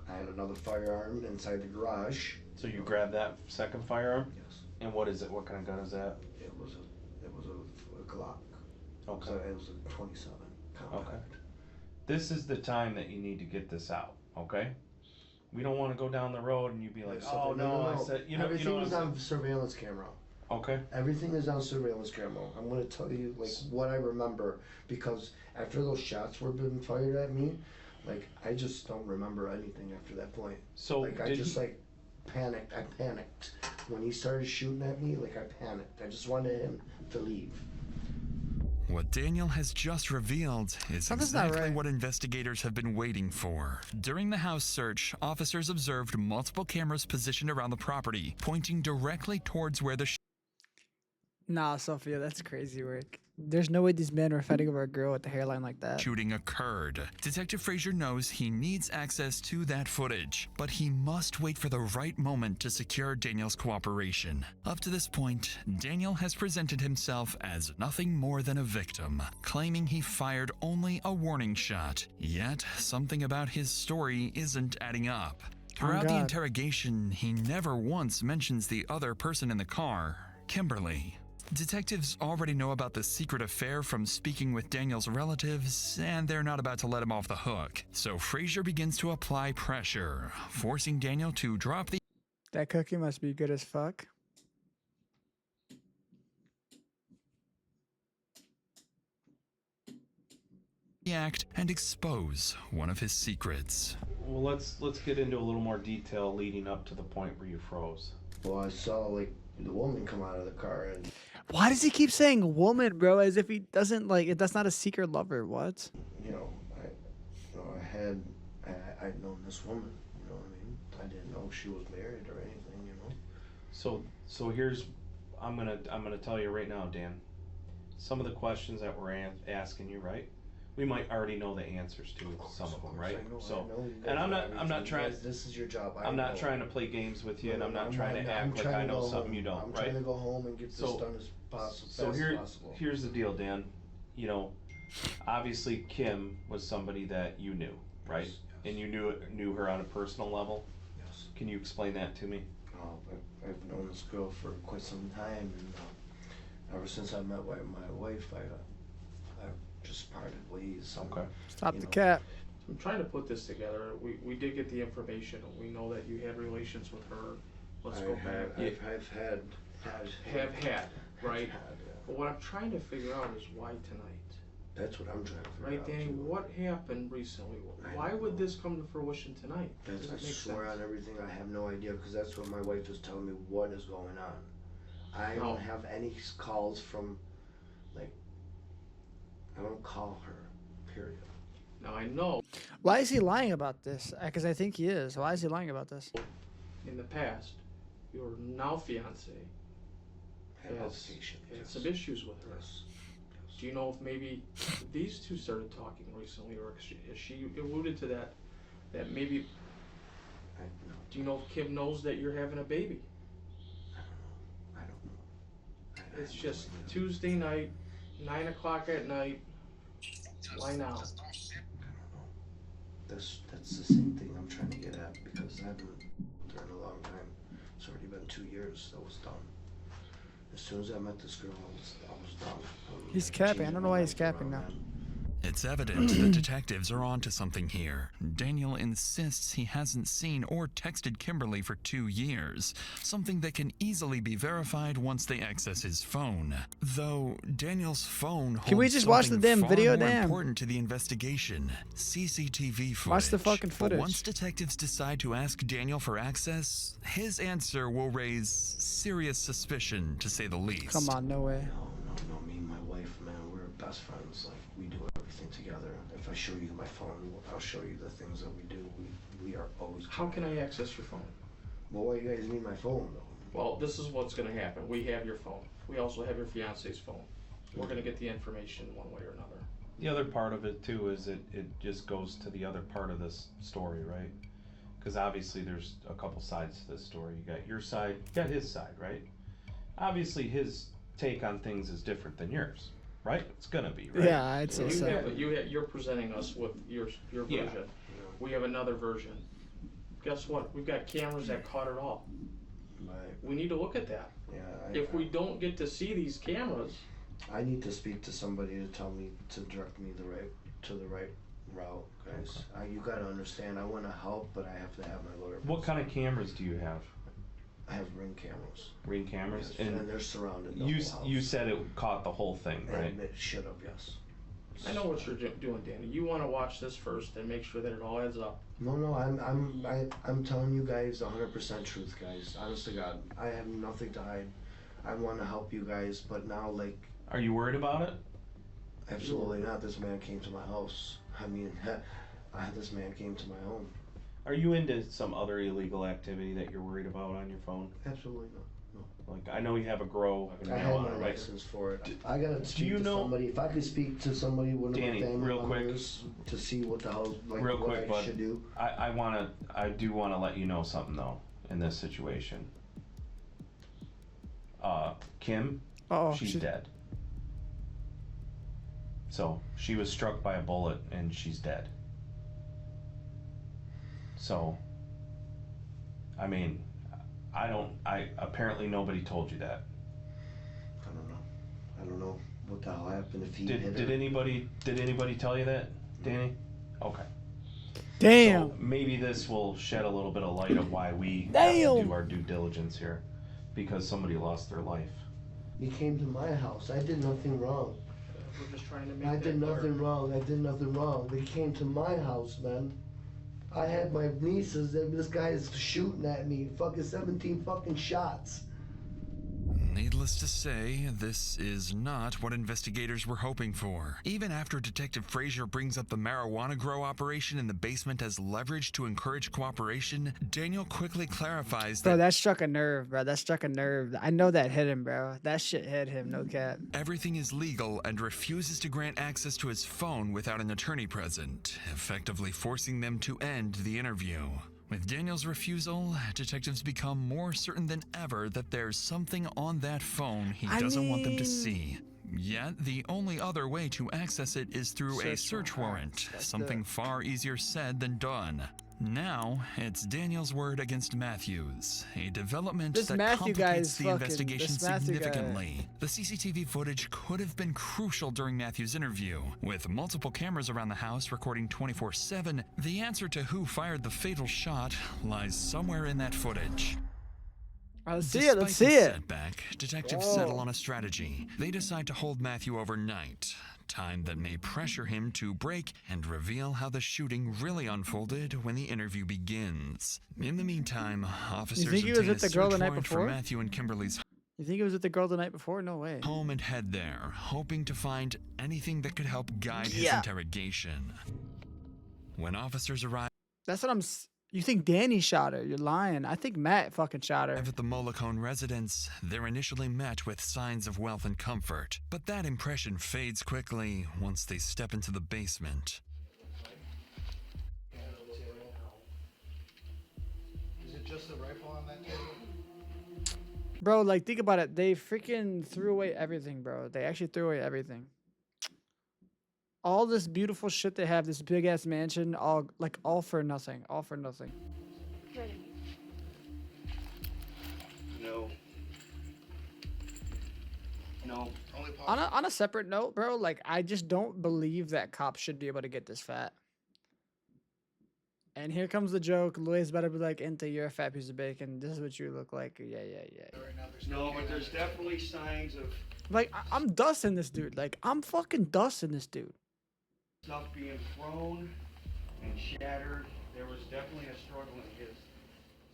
I had another firearm inside the garage. So you grabbed that second firearm? Yes. And what is it? What kind of gun is that? It was a Glock. Okay. So it was a 27 compact. Okay. This is the time that you need to get this out. Okay. We don't want to go down the road and you be like, oh no, I said, everything was on surveillance camera. Okay. Everything is on surveillance camera. I'm going to tell you like what I remember, because after those shots were being fired at me, like I just don't remember anything after that point. So like I just like panicked. I panicked when he started shooting at me. Like I panicked. I just wanted him to leave. What Daniel has just revealed is Something's not exactly right. what investigators have been waiting for. During the house search, officers observed multiple cameras positioned around the property, pointing directly towards where the Nah, Sophia, that's crazy work. There's no way these men were fighting over a girl with a hairline like that. shooting occurred. Detective Frazier knows he needs access to that footage, but he must wait for the right moment to secure Daniel's cooperation. Up to this point, Daniel has presented himself as nothing more than a victim, claiming he fired only a warning shot. Yet, something about his story isn't adding up. Throughout the God. interrogation, he never once mentions the other person in the car, Kimberly. Detectives already know about the secret affair from speaking with Daniel's relatives, and they're not about to let him off the hook. So Frazier begins to apply pressure, forcing Daniel to drop the That cookie must be good as fuck. act and expose one of his secrets. Well, let's get into a little more detail leading up to the point where you froze. Well, I saw like the woman come out of the car, and Why does he keep saying woman, bro? As if he doesn't like that's not a secret lover. What? I'd known this woman. You know what I mean? I didn't know she was married or anything. You know. So here's, I'm gonna tell you right now, Dan. Some of the questions that we're asking you, right? We might already know the answers to some of them, right? I know you and I'm guys know not everything. trying. You guys, this is your job. I'm not trying to play games with you, and I'm not trying to I'm act like trying I to know go something home. you don't, I'm right? trying to go home and get this done as possible. So here's the deal, Dan. You know, obviously Kim was somebody that you knew, right? Yes. And you knew her on a personal level. Yes. Can you explain that to me? Oh, I've known this girl for quite some time, and ever since I met my wife, I've just parted ways. Okay. Stop the cap. I'm trying to put this together. We did get the information. We know that you had relations with her. Let's go back. I've had, right? yeah. But what I'm trying to figure out is why tonight. That's what I'm trying to figure Right, out. Danny, too. what happened recently? I Why don't would know. this come to fruition tonight? That's, Does I it make swear sense? on everything, I have no idea, because that's what my wife was telling me, what is going on. I No. don't have any calls from, like, I don't call her, period. Now I know Why is he lying about this? Because I think he is. Why is he lying about this? in the past, your now fiance Had has altercation, had yes. some issues with her. Yes. Do you know if maybe these two started talking recently, or has she alluded to that? That maybe. No, Do you know if Kim knows that you're having a baby? I don't know. I It's have no just idea. Tuesday night, 9 o'clock at night. Why now? I don't know. That's the same thing I'm trying to get at, because I've been with her in a long time. It's already been 2 years that was done. As soon as I met this girl, I was done. He's capping. I don't know why he's capping now. It's evident that detectives are onto something here. Daniel insists he hasn't seen or texted Kimberly for 2 years, something that can easily be verified once they access his phone. Though Daniel's phone holds Can we just watch the something damn far video, more damn? important to the investigation: CCTV footage. Watch the fucking But footage. once detectives decide to ask Daniel for access, his answer will raise serious suspicion, to say the least. Come on, no way. No, me and my wife, man, we're best friends. Like, we do everything together. If I show you my phone, I'll show you the things that we do. We are always... How can I access your phone? Well, why you guys need my phone, though? Well, this is what's gonna happen. We have your phone. We also have your fiance's phone. We're gonna get the information one way or another. The other part of it too is it just goes to the other part of this story, right? Because obviously there's a couple sides to this story. You got your side, you got his side, right? Obviously his take on things is different than yours, right? It's gonna be, right? Yeah, I'd say so. You're presenting us with your Yeah. version. We have another version. Guess what? We've got cameras that caught it all. Right. We need to look at that. Yeah. If we don't get to see these cameras, I need to speak to somebody to tell me to direct me the right route, guys. You gotta understand. I want to help, but I have to have my lawyer. What kind of cameras do you have? I have Ring cameras. Ring cameras, Yes, and they're surrounded. The You whole house. you said it caught the whole thing, right? And it should have, yes. I know what you're doing, Danny. You want to watch this first and make sure that it all adds up. No, I'm telling you guys 100% truth, guys. Honest to God, I have nothing to hide. I want to help you guys, but now, like... Are you worried about it? Absolutely not. This man came to my house. I mean, this man came to my home. Are you into some other illegal activity that you're worried about on your phone? Absolutely not. Like, I know you have a grow. I have my license for it. I gotta speak you to know- somebody. If I could speak to somebody, one of Danny, my family real quick. members, to see what the hell, like, Real what quick, I bud. should do. I do wanna let you know something though, in this situation. Kim, Uh-oh, she's dead. So, she was struck by a bullet and she's dead. So, I mean, apparently nobody told you that. I don't know what the hell happened if he hit her. Did anybody tell you that, Danny? Okay. Damn. So maybe this will shed a little bit of light of why we have Damn. to do our due diligence here, because somebody lost their life. He came to my house. I did nothing wrong. We're just trying to make I that did clear. nothing wrong. I did nothing wrong. They came to my house, man. I had my nieces, and this guy is shooting at me. Fucking 17 fucking shots. Needless to say, this is not what investigators were hoping for. Even after Detective Frazier brings up the marijuana grow operation in the basement as leverage to encourage cooperation, Daniel quickly clarifies Bro, that that struck a nerve, bro. That struck a nerve. I know that hit him, bro. That shit hit him, no cap. everything is legal and refuses to grant access to his phone without an attorney present, effectively forcing them to end the interview. With Daniel's refusal, detectives become more certain than ever that there's something on that phone he doesn't want them to see. Yet, the only other way to access it is through a search warrant, something far easier said than done. Now, it's Daniel's word against Matthews, a development This that Matthew guy complicates is the fucking- investigation this Matthew guy. significantly. The CCTV footage could have been crucial during Matthews' interview. With multiple cameras around the house recording 24/7, the answer to who fired the fatal shot lies somewhere in that footage. Let's see it. Let's Despite see the it. setback, detectives settle on a strategy. They decide to hold Matthew overnight, time that may pressure him to break and reveal how the shooting really unfolded when the interview begins. In the meantime, officers think he was obtain with a the girl the search night warrant for before? Matthew and Kimberly's You think it was with the girl the night before? No way. home and head there, hoping to find anything that could help guide his Yeah. interrogation. When officers arrive That's what You think Danny shot her? You're lying. I think Matt fucking shot her. at the Mollicone residence, they're initially met with signs of wealth and comfort, but that impression fades quickly once they step into the basement. Is it just the rifle on that table? Bro, like, think about it. They freaking threw away everything, bro. They actually threw away everything. All this beautiful shit they have, this big ass mansion, all for nothing. All for nothing. No. No. Only On a separate note, bro, like I just don't believe that cops should be able to get this fat. And here comes the joke. Louis better be like, "Into, you're a fat piece of bacon. This is what you look like." Yeah. No, but there's definitely signs of Like I'm dusting this dude. Like I'm fucking dusting this dude. stuff being thrown and shattered. There was definitely a struggle in his.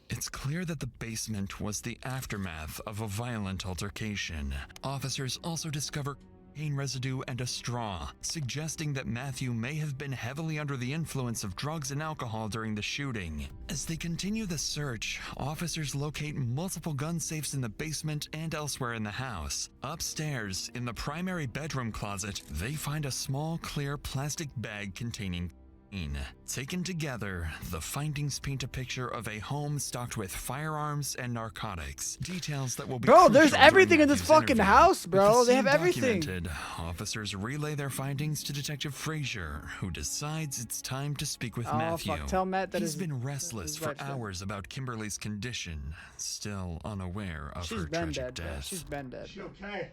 It's clear that the basement was the aftermath of a violent altercation. Officers also discover cocaine residue and a straw, suggesting that Matthew may have been heavily under the influence of drugs and alcohol during the shooting. As they continue the search, officers locate multiple gun safes in the basement and elsewhere in the house. Upstairs, in the primary bedroom closet, they find a small, clear plastic bag containing cocaine. Taken together, the findings paint a picture of a home stocked with firearms and narcotics. Details that will be Bro, there's crucial during everything in this Matthew's fucking interview. house, With bro. the They have scene everything. documented, officers relay their findings to Detective Frazier, who decides it's time to speak with Oh, Matthew. fuck. Tell Matt that He's his- been restless his for wife's dead. hours about Kimberly's condition, still unaware of She's her been tragic dead, bro. death. She's been dead. She okay?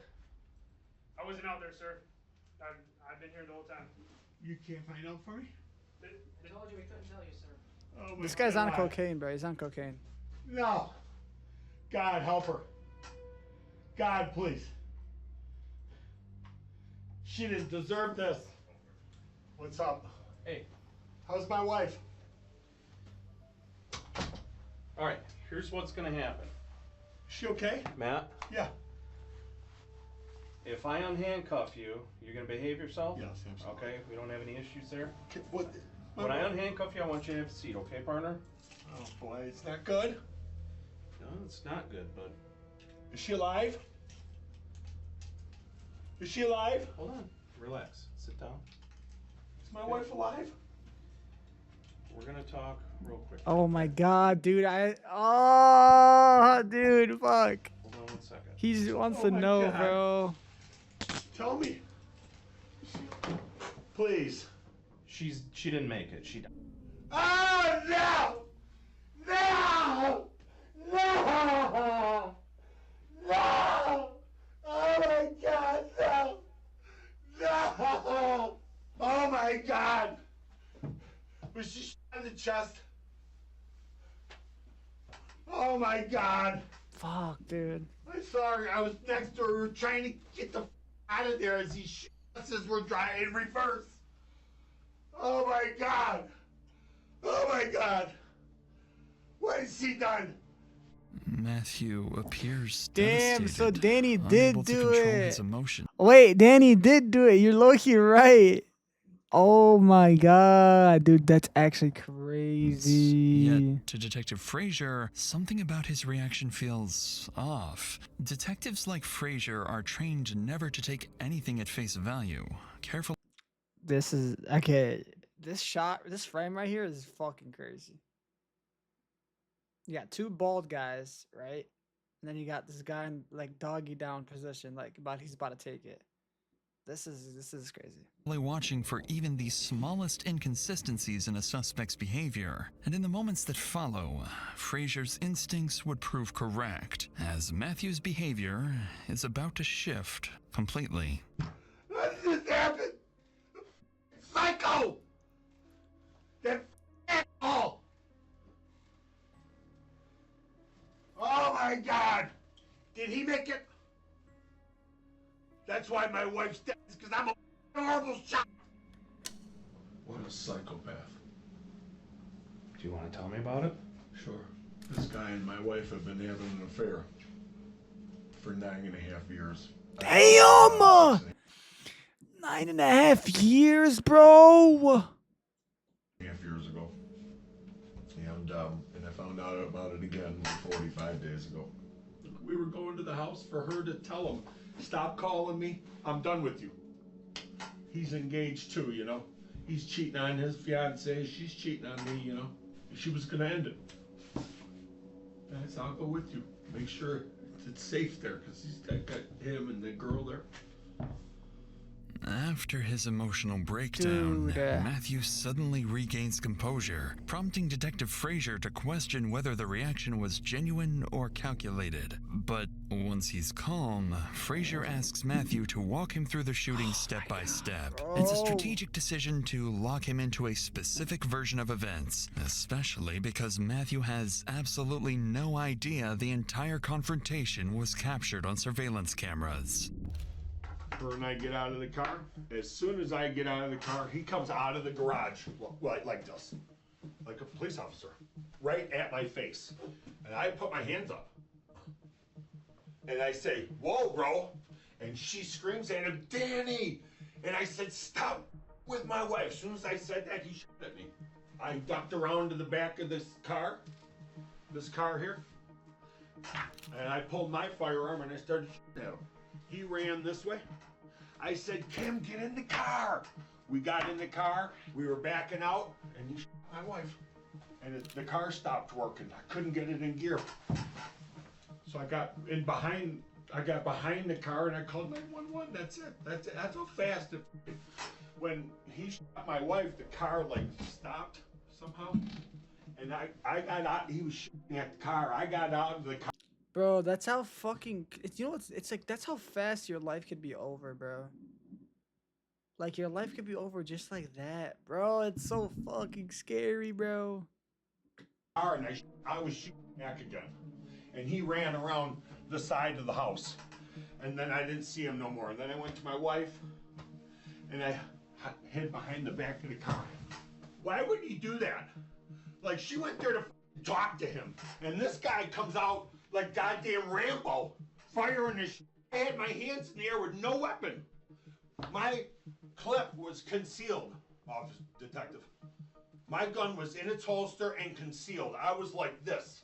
I wasn't out there, sir. I've been here the whole time. You can't find out for me? I told you we couldn't tell you, sir. Oh my This guy's on God. cocaine, bro. He's on cocaine. No. God help her. God, please. She didn't deserve this. What's up? Hey. How's my wife? All right, here's what's gonna happen. Is she okay? Matt, Yeah. if I unhandcuff you, you're gonna behave yourself? Yes, absolutely. Okay, we don't have any issues there? What? When I unhandcuff you, I want you to have a seat, okay, partner? Oh boy, it's not good. No, it's not good, but Is she alive? Is she alive? hold on, relax, sit down. Is my wife alive? We're gonna talk real quick. Oh my god, dude. Dude, fuck. Hold on one second. He just wants Oh to my know, God. bro. Tell me. Please. She didn't make it. She died. Oh no! No! No! No! Oh my God, no! No! Oh my God! Was she shot in the chest? Oh my God! Fuck, dude. I'm sorry, I was next to her. We were trying to get the out of there as these shots were driving in reverse. Oh my God! Oh my God! What has she done? Matthew appears Damn, so devastated, Danny unable did to do control it. his emotion. Wait, Danny did do it. You're low-key right. Oh my god, dude, that's actually crazy. Yet, to Detective Frazier, something about his reaction feels off. Detectives like Frazier are trained never to take anything at face value. Careful. This is okay. This frame right here is fucking crazy. You got two bald guys, right? And then you got this guy in like doggy down position, like he's about to take it. This is crazy. Watching for even the smallest inconsistencies in a suspect's behavior, and in the moments that follow, Frazier's instincts would prove correct, as Matthew's behavior is about to shift completely. What just happened? Psycho! That asshole! Oh my God! Did he make it? That's why my wife's dead, because I'm a horrible shot! What a psychopath. Do you want to tell me about it? Sure. This guy and my wife have been having an affair for 9.5 years. Damn! 9.5 years, bro. 9.5 years ago. And I found out about it again 45 days ago. We were going to the house for her to tell him, stop calling me, I'm done with you. He's engaged too, you know. He's cheating on his fiancée, she's cheating on me, you know. She was gonna end it. And I said, I'll go with you. Make sure it's safe there, because he's got him and the girl there. After his emotional breakdown, Dude. Matthew suddenly regains composure, prompting Detective Frazier to question whether the reaction was genuine or calculated. But once he's calm, Frazier asks Matthew to walk him through the shooting step by step. It's a strategic decision to lock him into a specific version of events, especially because Matthew has absolutely no idea the entire confrontation was captured on surveillance cameras. Her and I get out of the car. As soon as I get out of the car, he comes out of the garage like this, like a police officer, right at my face. And I put my hands up. And I say, "Whoa, bro." And she screams at him, "Danny." And I said, "Stop with my wife." As soon as I said that, he shot at me. I ducked around to the back of this car here. And I pulled my firearm and I started shooting at him. He ran this way. I said, "Kim, get in the car." We got in the car, we were backing out, and he shot my wife. And the car stopped working. I couldn't get it in gear. So I got behind the car and I called 911. That's it. That's how fast it. When he shot my wife, the car like stopped somehow. And I got out, he was shooting at the car. I got out of the car. Bro, that's how fucking. You know what's? It's like that's how fast your life could be over, bro. Like your life could be over just like that, bro. It's so fucking scary, bro. And I was shooting back again, and he ran around the side of the house, and then I didn't see him no more. And then I went to my wife, and I hid behind the back of the car. Why would he do that? Like she went there to talk to him, and this guy comes out like goddamn Rambo, firing his. I had my hands in the air with no weapon. My clip was concealed, officer detective. My gun was in its holster and concealed. I was like this.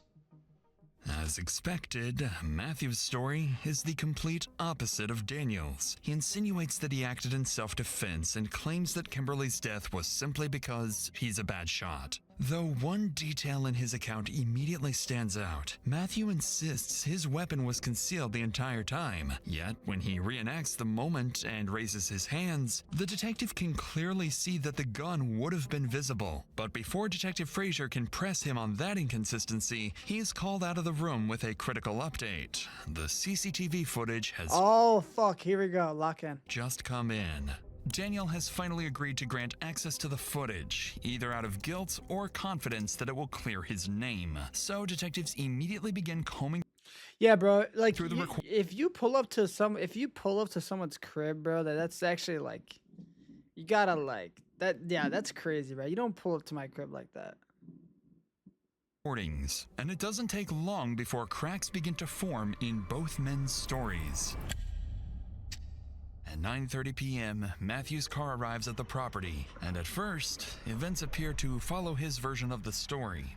As expected, Matthew's story is the complete opposite of Daniel's. He insinuates that he acted in self-defense and claims that Kimberly's death was simply because he's a bad shot. Though one detail in his account immediately stands out, Matthew insists his weapon was concealed the entire time. Yet, when he reenacts the moment and raises his hands, the detective can clearly see that the gun would have been visible. But before Detective Frazier can press him on that inconsistency, he is called out of the room with a critical update. The CCTV footage has Oh fuck! Here we go. Lock in. just come in. Daniel has finally agreed to grant access to the footage, either out of guilt or confidence that it will clear his name. So detectives immediately begin combing. Yeah, bro. Like, Through the if you pull up to someone's crib, bro, that's actually like, you gotta like that. Yeah, that's crazy, bro. You don't pull up to my crib like that. Recordings, and it doesn't take long before cracks begin to form in both men's stories. At 9:30 p.m., Matthew's car arrives at the property, and at first, events appear to follow his version of the story.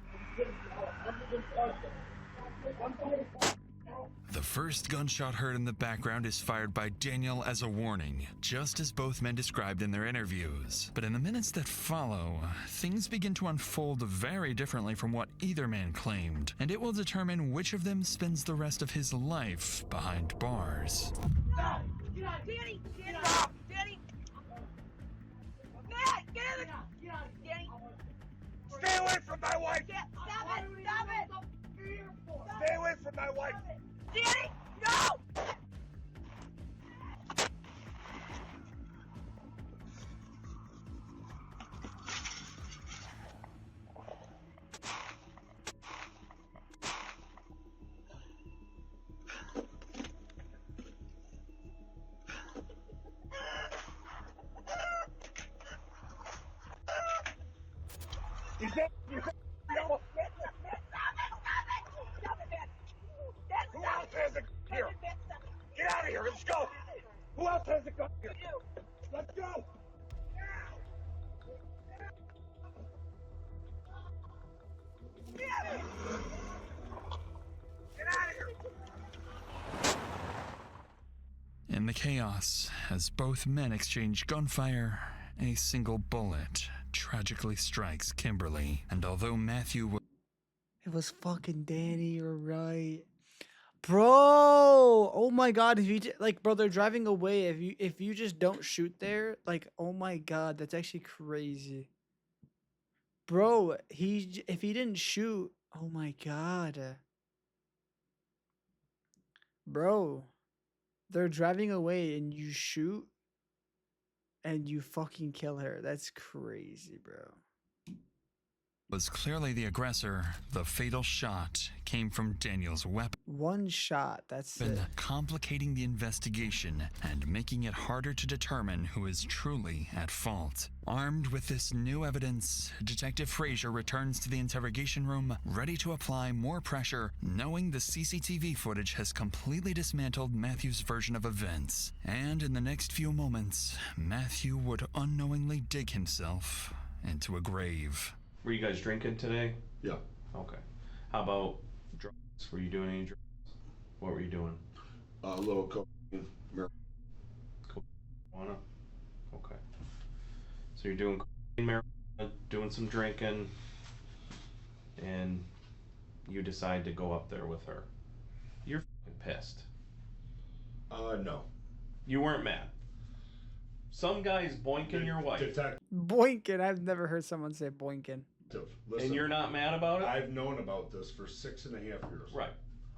The first gunshot heard in the background is fired by Daniel as a warning, just as both men described in their interviews. But in the minutes that follow, things begin to unfold very differently from what either man claimed, and it will determine which of them spends the rest of his life behind bars. Get out, Danny! Get out, Danny! Matt, get in the... Get out, Danny! Stay away from my wife! Stop it! Stop it! Stay away from my wife! Danny, no! Who else has a gun here? Get out of here, let's go! Who else has a gun here? Let's go! Get out of here! In the chaos, as both men exchange gunfire, a single bullet tragically strikes Kimberly, and although Matthew It was fucking Danny, you're right. Bro, oh my god, if you like, bro, they're driving away. If you just don't shoot there, like, oh my god, that's actually crazy. Bro, if he didn't shoot, oh my god. Bro, they're driving away and you shoot and you fucking kill her. That's crazy, bro. Was clearly the aggressor. The fatal shot came from Daniel's weapon. One shot, that's it. Complicating the investigation and making it harder to determine who is truly at fault. Armed with this new evidence, Detective Frazier returns to the interrogation room, ready to apply more pressure, knowing the CCTV footage has completely dismantled Matthew's version of events. And in the next few moments, Matthew would unknowingly dig himself into a grave. Were you guys drinking today? Yeah. Okay. How about drugs? Were you doing any drugs? What were you doing? A little cocaine, marijuana. Okay. So you're doing cocaine, marijuana, doing some drinking, and you decide to go up there with her. You're fucking pissed. No. You weren't mad. Some guy's boinking your wife. Boinking. I've never heard someone say boinking. Listen, and you're not mad about it? I've known about this for 6.5 years. Right.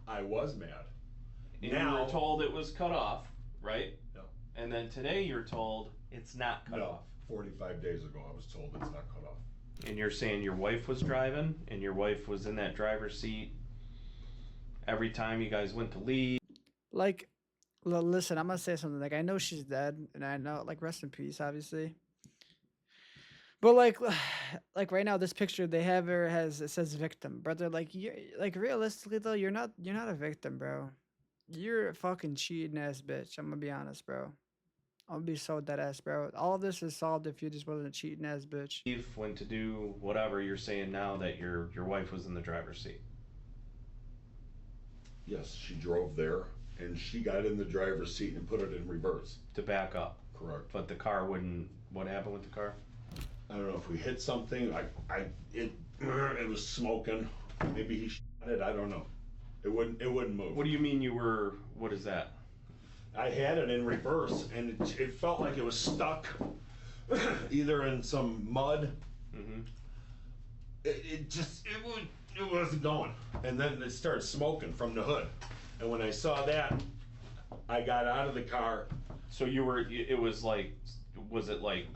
I was mad. And now, you were told it was cut off, right? No. And then today you're told it's not cut off. 45 days ago I was told it's not cut off. And you're saying your wife was driving and your wife was in that driver's seat every time you guys went to leave. Like, listen, I'm gonna say something. Like, I know she's dead, and I know, like, rest in peace, obviously. But like right now, this picture they have her it says victim, brother. Like, you like realistically though, you're not a victim, bro. You're a fucking cheating ass bitch. I'm gonna be honest, bro. I'm gonna be so dead ass, bro. All of this is solved if you just wasn't a cheating ass bitch. Went to do whatever. You're saying now that your wife was in the driver's seat. Yes, she drove there and she got in the driver's seat and put it in reverse. To back up. Correct. But the car wouldn't. What happened with the car? I don't know if we hit something. It was smoking. Maybe he shot it. I don't know. It wouldn't move. What do you mean you were? What is that? I had it in reverse, and it felt like it was stuck, either in some mud. Mm-hmm. It wasn't going, and then it started smoking from the hood. And when I saw that, I got out of the car. So you were? It was like. Was it like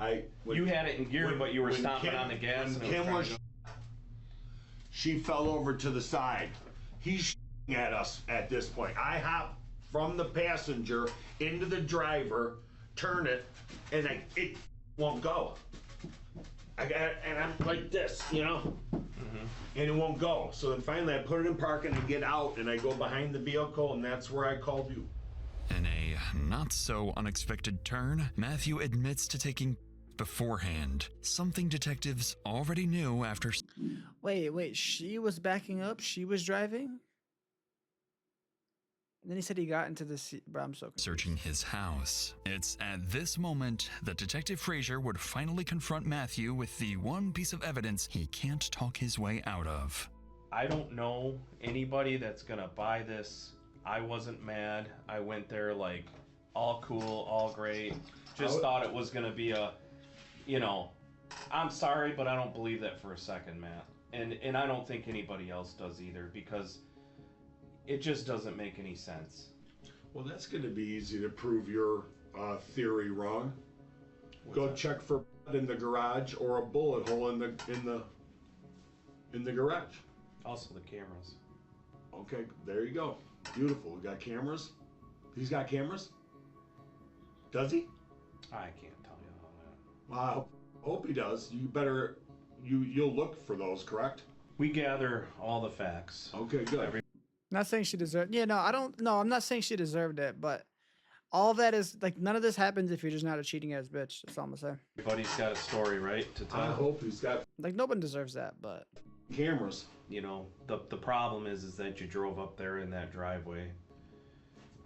you had it in gear, but you were stomping on the gas? And Kim she fell over to the side. He's at us at this point. I hop from the passenger into the driver, turn it, and it won't go. And I'm like this, you know, and it won't go. So then finally I put it in park and I get out and I go behind the vehicle, and that's where I called you. In a not-so-unexpected turn, Matthew admits to taking beforehand, something detectives already knew after... Wait, she was backing up? She was driving? And then he said he got into the seat, but I'm so confused. Searching his house. It's at this moment that Detective Frazier would finally confront Matthew with the one piece of evidence he can't talk his way out of. I don't know anybody that's gonna buy this. I wasn't mad. I went there like all cool, all great. Just thought it was gonna be a, you know, I'm sorry, but I don't believe that for a second, Matt. And I don't think anybody else does either, because it just doesn't make any sense. Well, that's going to be easy to prove your theory wrong. Go check for blood in the garage or a bullet hole in the garage. Also the cameras. Okay, there you go. Beautiful. We got cameras. He's got cameras. Does he? I can't tell you all that. Well, I hope he does. You better. You'll look for those, correct? We gather all the facts. Okay, good. Not saying she deserved. Yeah, no, I don't. No, I'm not saying she deserved it, but all that is like none of this happens if you're just not a cheating ass bitch. That's all I'm gonna say. Everybody's got a story, right, to tell. I hope he's got like no one deserves that, but cameras. You know, the problem is that you drove up there in that driveway,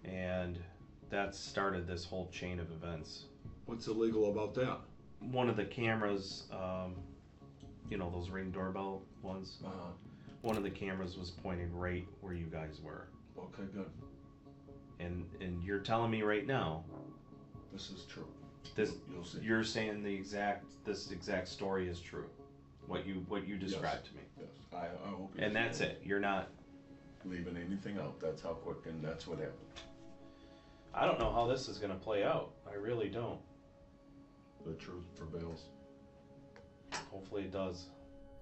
and that started this whole chain of events. What's illegal about that? One of the cameras, you know, those Ring doorbell ones. One of the cameras was pointing right where you guys were. Okay, good. And you're telling me right now This is true. this You'll see. you're saying this exact story is true. What you described to me. Yes, I hope you And that's it. You're not leaving anything out. That's how quick, and that's what happened. I don't know how this is going to play out. I really don't. The truth prevails. Hopefully it does.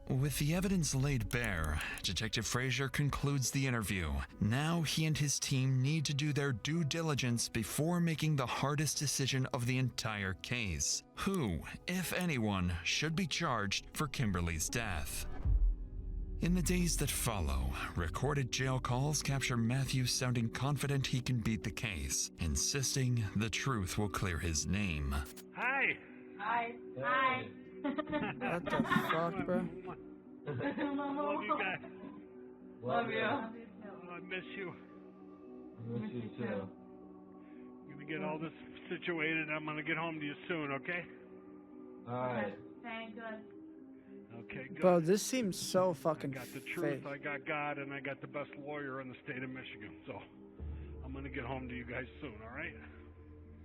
With the evidence laid bare, Detective Frazier concludes the interview. Now he and his team need to do their due diligence before making the hardest decision of the entire case. Who, if anyone, should be charged for Kimberly's death? In the days that follow, recorded jail calls capture Matthew sounding confident he can beat the case, insisting the truth will clear his name. Hi. Hi. Hi. What the fuck, bro? Love you guys. Love you. Oh, I miss you. Miss you too. I'm gonna get all this situated. I'm gonna get home to you soon, okay? Alright. Thank good. Okay, good. Bro, this seems so fucking I got the truth, fake. I got God, and I got the best lawyer in the state of Michigan. So I'm gonna get home to you guys soon, alright?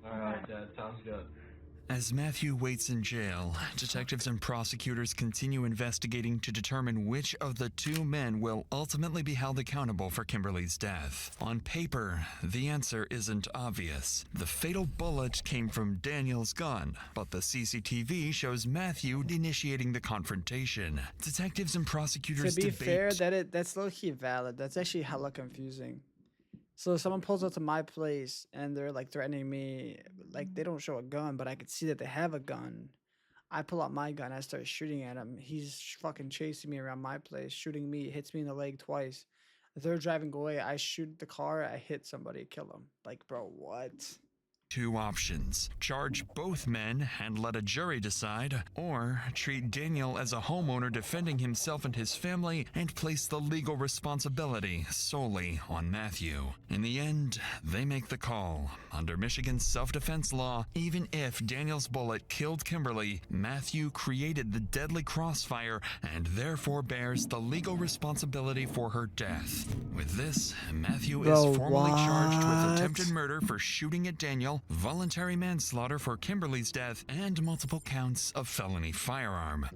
Alright, Dad. Sounds good. As Matthew waits in jail, detectives and prosecutors continue investigating to determine which of the two men will ultimately be held accountable for Kimberly's death. On paper, the answer isn't obvious. The fatal bullet came from Daniel's gun, but the CCTV shows Matthew initiating the confrontation. Detectives and prosecutors To be debate. fair, that's low-key valid. That's actually hella confusing. So someone pulls up to my place and they're like threatening me, like they don't show a gun, but I could see that they have a gun. I pull out my gun, I start shooting at him. He's fucking chasing me around my place, shooting me, hits me in the leg twice. They're driving away. I shoot the car, I hit somebody, kill him. Like, bro, what? Two options: charge both men and let a jury decide, or treat Daniel as a homeowner defending himself and his family and place the legal responsibility solely on Matthew. In the end, they make the call. Under Michigan's self-defense law, even if Daniel's bullet killed Kimberly, Matthew created the deadly crossfire and therefore bears the legal responsibility for her death. With this, Matthew is formally charged with attempted murder for shooting at Daniel, voluntary manslaughter for Kimberly's death, and multiple counts of felony firearm.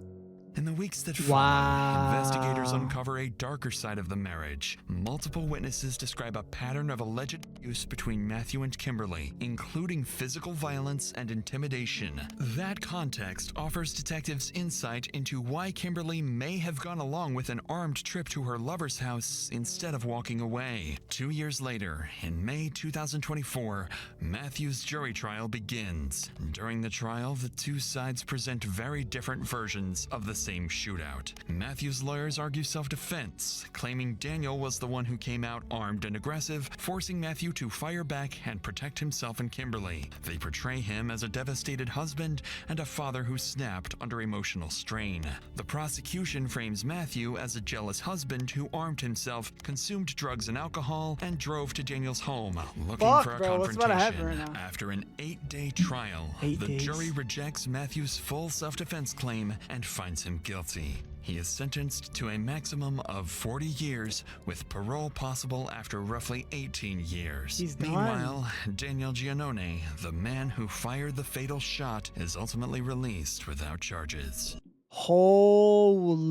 In the weeks that follow, investigators uncover a darker side of the marriage. Multiple witnesses describe a pattern of alleged abuse between Matthew and Kimberly, including physical violence and intimidation. That context offers detectives insight into why Kimberly may have gone along with an armed trip to her lover's house instead of walking away. 2 years later, in May 2024, Matthew's jury trial begins. During the trial, the two sides present very different versions of the same shootout. Matthew's lawyers argue self-defense, claiming Daniel was the one who came out armed and aggressive, forcing Matthew to fire back and protect himself and Kimberly. They portray him as a devastated husband and a father who snapped under emotional strain. The prosecution frames Matthew as a jealous husband who armed himself, consumed drugs and alcohol, and drove to Daniel's home, looking for a confrontation. After an 8-day trial, the jury rejects Matthew's full self-defense claim and finds him guilty. He is sentenced to a maximum of 40 years, with parole possible after roughly 18 years. He's done. Meanwhile, Daniel Giannone, the man who fired the fatal shot, is ultimately released without charges. Holy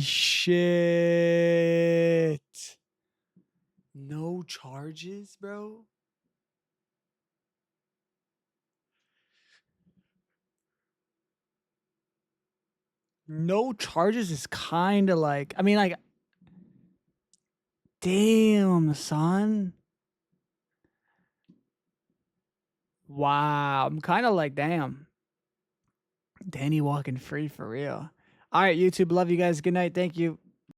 shit. No charges, bro? No charges is kind of like, I mean, like, damn, son. Wow. I'm kind of like, damn. Danny walking free for real. All right, YouTube. Love you guys. Good night. Thank you.